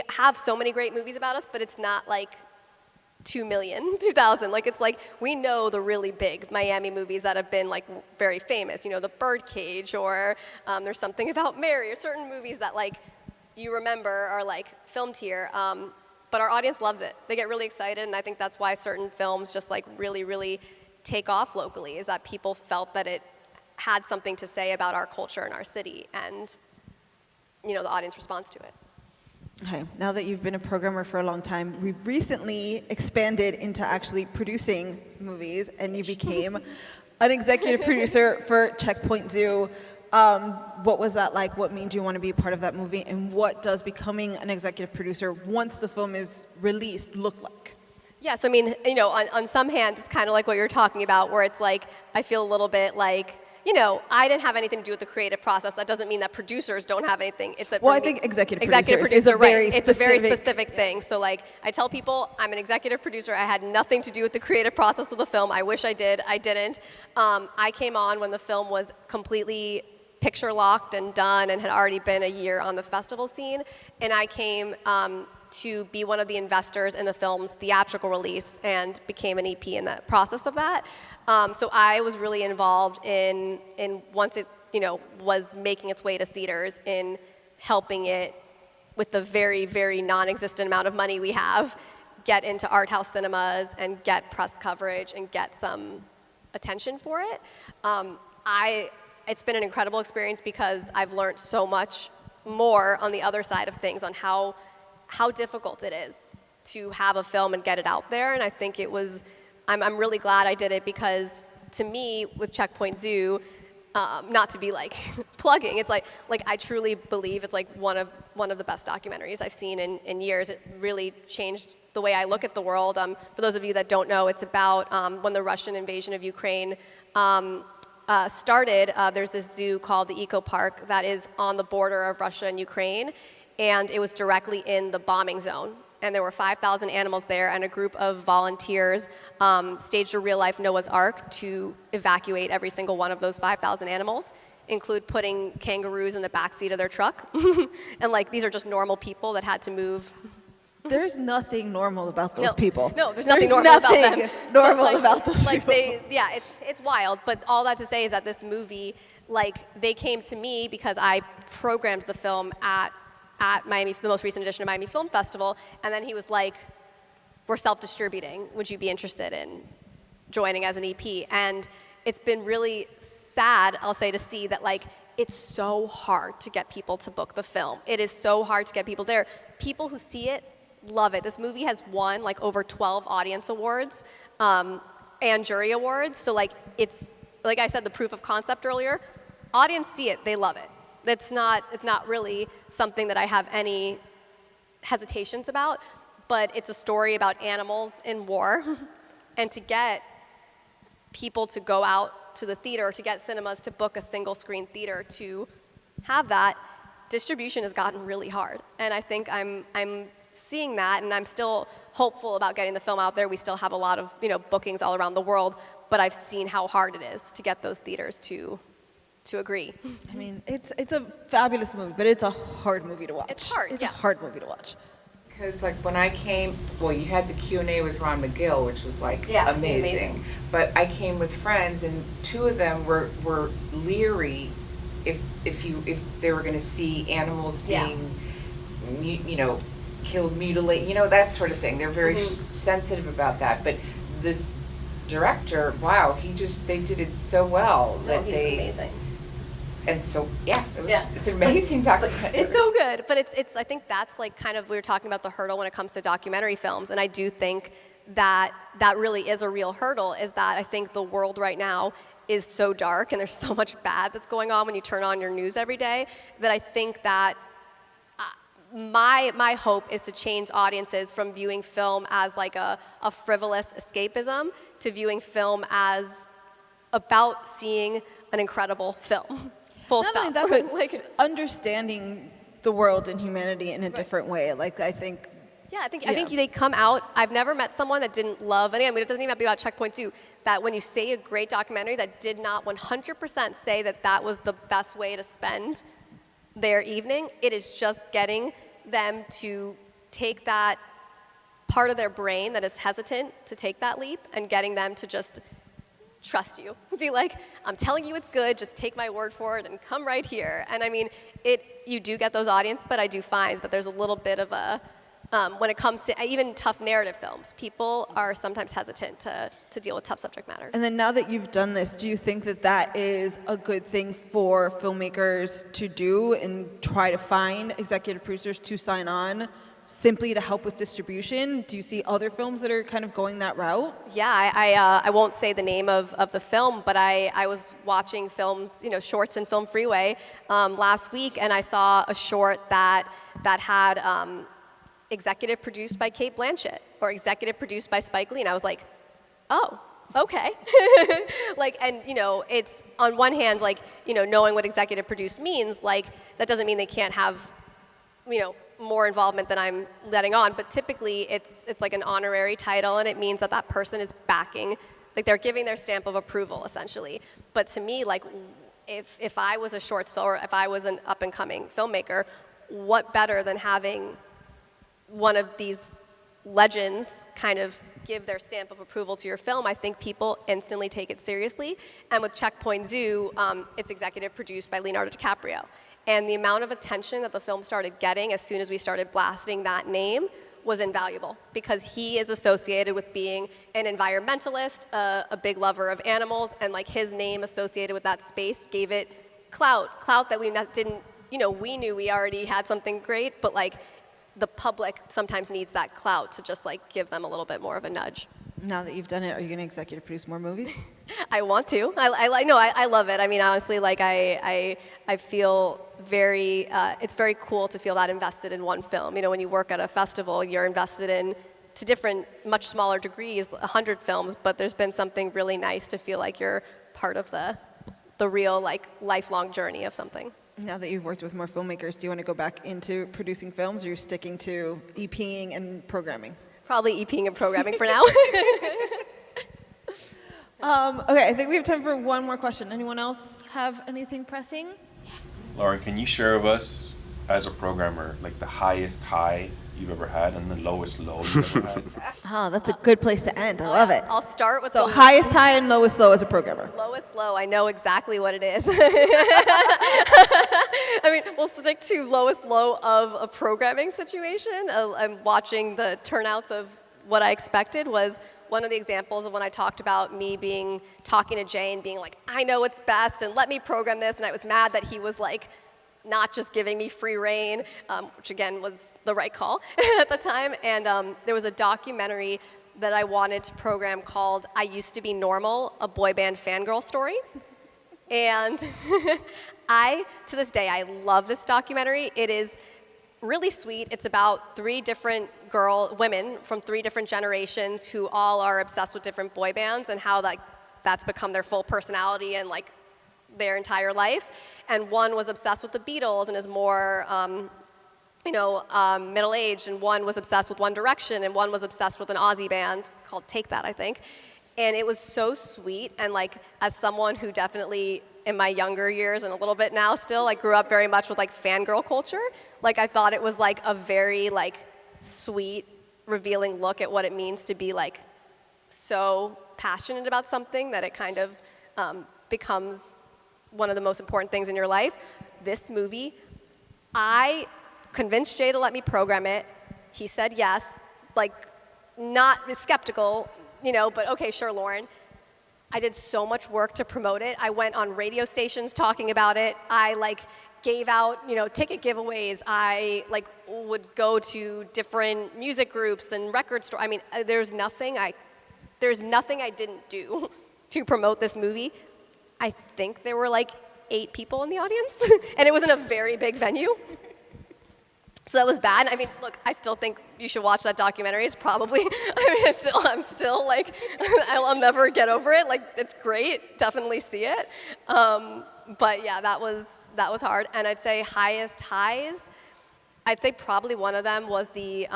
have so many great movies about us, but it's not like 2 million, 2,000. Like, it's like, we know the really big Miami movies that have been like very famous, The Birdcage, or There's Something About Mary, or certain movies that like you remember are like filmed here. But our audience loves it. They get really excited, and I think that's why certain films just like really, really take off locally, is that people felt that it had something to say about our culture and our city, and the audience responds to it. Okay, now that you've been a programmer for a long time, we've recently expanded into actually producing movies, and you became an executive producer for Checkpoint Zoo. What was that like? What made you want to be a part of that movie? And what does becoming an executive producer once the film is released look like? Yeah, so I mean, on some hands, it's kind of like what you're talking about, where it's like, I feel a little bit like, I didn't have anything to do with the creative process. That doesn't mean that producers don't have anything. I think executive producer is a very It's a very specific thing. So like, I tell people I'm an executive producer. I had nothing to do with the creative process of the film. I wish I did. I didn't. I came on when the film was completely picture locked and done and had already been a year on the festival scene. And I came to be one of the investors in the film's theatrical release and became an EP in the process of that. So I was really involved in once it was making its way to theaters, in helping it with the very, very non-existent amount of money we have, get into art house cinemas and get press coverage and get some attention for it. It's been an incredible experience because I've learned so much more on the other side of things, on how difficult it is to have a film and get it out there. And I think I'm really glad I did it, because to me, with Checkpoint Zoo, not to be like plugging, it's like I truly believe it's like one of the best documentaries I've seen in years. It really changed the way I look at the world. For those of you that don't know, it's about when the Russian invasion of Ukraine started. There's this zoo called the Eco Park that is on the border of Russia and Ukraine, and it was directly in the bombing zone. And there were 5,000 animals there, and a group of volunteers staged a real-life Noah's Ark to evacuate every single one of those 5,000 animals, include putting kangaroos in the backseat of their truck. And these are just normal people that had to move. There's nothing normal about those people. No, there's nothing normal about them. About those people. It's wild. But all that to say is that this movie, they came to me because I programmed the film at Miami, the most recent edition of Miami Film Festival, and then he was like, we're self-distributing. Would you be interested in joining as an EP? And it's been really sad, I'll say, to see that it's so hard to get people to book the film. It is so hard to get people there. People who see it love it. This movie has won over 12 audience awards and jury awards. So it's, like I said, the proof of concept earlier. Audience see it, they love it. It's not really something that I have any hesitations about, but it's a story about animals in war. And to get people to go out to the theater, to get cinemas to book a single screen theater, to have that, distribution has gotten really hard. And I think I'm seeing that, and I'm still hopeful about getting the film out there. We still have a lot of bookings all around the world, but I've seen how hard it is to get those theaters to agree. I mean, it's a fabulous movie, but it's a hard movie to watch. It's hard, It's a hard movie to watch. Because when I came, you had the Q&A with Ron McGill, which was amazing. But I came with friends, and two of them were leery if they were going to see animals being, killed, mutilated, that sort of thing. They're very sensitive about that. But this director, wow, they did it so well that he's amazing. And so, it's an amazing documentary. It's so good, but it's I think that's kind of, we were talking about the hurdle when it comes to documentary films, and I do think that really is a real hurdle, is that I think the world right now is so dark, and there's so much bad that's going on when you turn on your news every day, that I think that my hope is to change audiences from viewing film as a frivolous escapism to viewing film as about seeing an incredible film. Full Not stop. only that, but understanding the world and humanity in a different way. I think. Yeah, I think they come out. I've never met someone that didn't love any. I mean, it doesn't even have to be about Checkpoint 2. That when you say a great documentary, that did not 100% say that was the best way to spend their evening. It is just getting them to take that part of their brain that is hesitant to take that leap, and getting them to just trust you. Be like, I'm telling you it's good, just take my word for it and come right here. And I mean, you do get those audience, but I do find that there's a little bit of a when it comes to even tough narrative films. People are sometimes hesitant to deal with tough subject matters. And then now that you've done this, do you think that that is a good thing for filmmakers to do and try to find executive producers to sign on simply to help with distribution? Do you see other films that are kind of going that route? Yeah, I won't say the name of the film, but I was watching films, shorts in Film Freeway last week, and I saw a short that had executive produced by Cate Blanchett or executive produced by Spike Lee, and I was like, oh, okay. And it's on one hand, knowing what executive produced means, that doesn't mean they can't have, more involvement than I'm letting on, but typically it's like an honorary title, and it means that person is backing, they're giving their stamp of approval, essentially. But to me, if I was a shorts film, or if I was an up-and-coming filmmaker, what better than having one of these legends kind of give their stamp of approval to your film? I think people instantly take it seriously. And with Checkpoint Zoo, it's executive produced by Leonardo DiCaprio. And the amount of attention that the film started getting as soon as we started blasting that name was invaluable, because he is associated with being an environmentalist, a big lover of animals, and his name associated with that space gave it clout that we didn't, we knew we already had something great, but the public sometimes needs that clout to just give them a little bit more of a nudge. Now that you've done it, are you going to executive produce more movies? I want to. I love it. I mean, honestly, I feel very, it's very cool to feel that invested in one film. When you work at a festival, you're invested in, to different, much smaller degrees, 100 films, but there's been something really nice to feel like you're part of the real, lifelong journey of something. Now that you've worked with more filmmakers, do you want to go back into producing films, or you're sticking to EPing and programming? Probably EPing and programming for now. Okay, I think we have time for one more question. Anyone else have anything pressing? Lauren, can you share with us, as a programmer, the highest high you've ever had and the lowest low you've ever had? Oh, that's a good place to end. I love it. I'll start with the highest high and lowest low as a programmer. Lowest low, I know exactly what it is. I mean, we'll stick to lowest low of a programming situation. I'm watching the turnouts of what I expected was one of the examples of when I talked about me talking to Jay and being like, I know what's best and let me program this, and I was mad that he was not just giving me free reign, which again was the right call at the time. And there was a documentary that I wanted to program called I Used to Be Normal, a boy band fangirl story. And to this day, I love this documentary. It is really sweet. It's about 3 different women from 3 different generations who all are obsessed with different boy bands, and how that's become their full personality and their entire life. And one was obsessed with the Beatles and is more, middle-aged, and one was obsessed with One Direction, and one was obsessed with an Aussie band called Take That, I think. And it was so sweet, and as someone who definitely, in my younger years and a little bit now still, grew up very much with fangirl culture, I thought it was a very sweet, revealing look at what it means to be so passionate about something that it kind of becomes one of the most important things in your life. This movie, I convinced Jay to let me program it. He said yes, not skeptical, but okay, sure, Lauren. I did so much work to promote it. I went on radio stations talking about it. I gave out, ticket giveaways. I would go to different music groups and record stores. I mean, there's nothing I didn't do to promote this movie. I think there were 8 people in the audience, and it was in a very big venue. So that was bad. I mean, look, I still think you should watch that documentary. It's probably, I'm still I'll never get over it. It's great. Definitely see it. But yeah, that was hard. And I'd say highest highs, I'd say probably one of them was the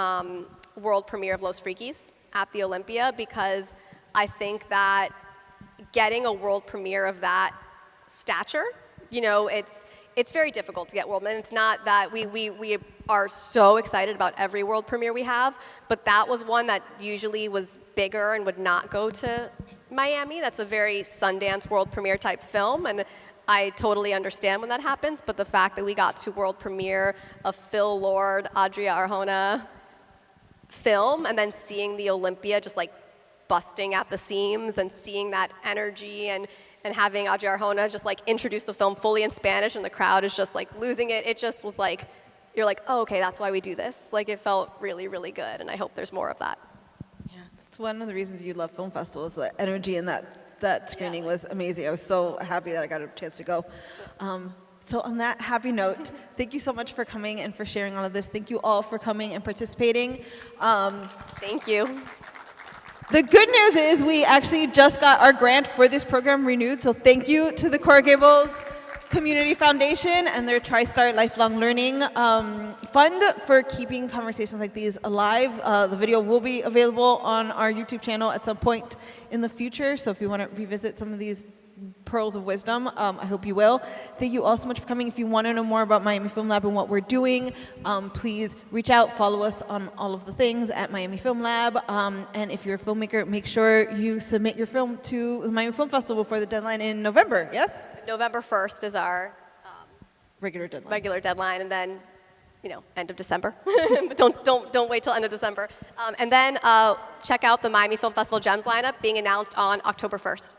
world premiere of Los Frikis at the Olympia, because I think that getting a world premiere of that stature, it's very difficult to get world, and it's not that we are so excited about every world premiere we have, but that was one that usually was bigger and would not go to Miami. That's a very Sundance world premiere type film, and I totally understand when that happens, but the fact that we got to world premiere of Phil Lord, Adria Arjona, film and then seeing the Olympia just like busting at the seams and seeing that energy and having Audrey Arjona just like introduce the film fully in Spanish and the crowd is just like losing it. It just was like, you're like, oh, okay, that's why we do this. Like it felt really, really good, and I hope there's more of that. Yeah, that's one of the reasons you love film festivals. The energy in that screening was amazing. I was so happy that I got a chance to go. So on that happy note, thank you so much for coming and for sharing all of this. Thank you all for coming and participating. Thank you. The good news is we actually just got our grant for this program renewed, so thank you to the Coral Gables Community Foundation and their TriStar Lifelong Learning Fund for keeping conversations like these alive. The video will be available on our YouTube channel at some point in the future, so if you want to revisit some of these pearls of wisdom, I hope you will. Thank you all so much for coming. If you want to know more about Miami Film Lab and what we're doing, please reach out, follow us on all of the things at Miami Film Lab. And if you're a filmmaker, make sure you submit your film to the Miami Film Festival for the deadline in November, yes? November 1st is our regular deadline, and then, end of December. But don't wait till end of December. And then check out the Miami Film Festival Gems lineup being announced on October 1st.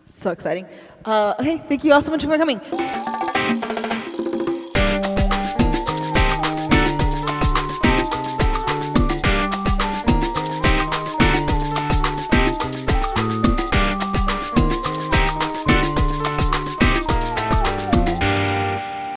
So exciting. Okay, thank you all so much for coming.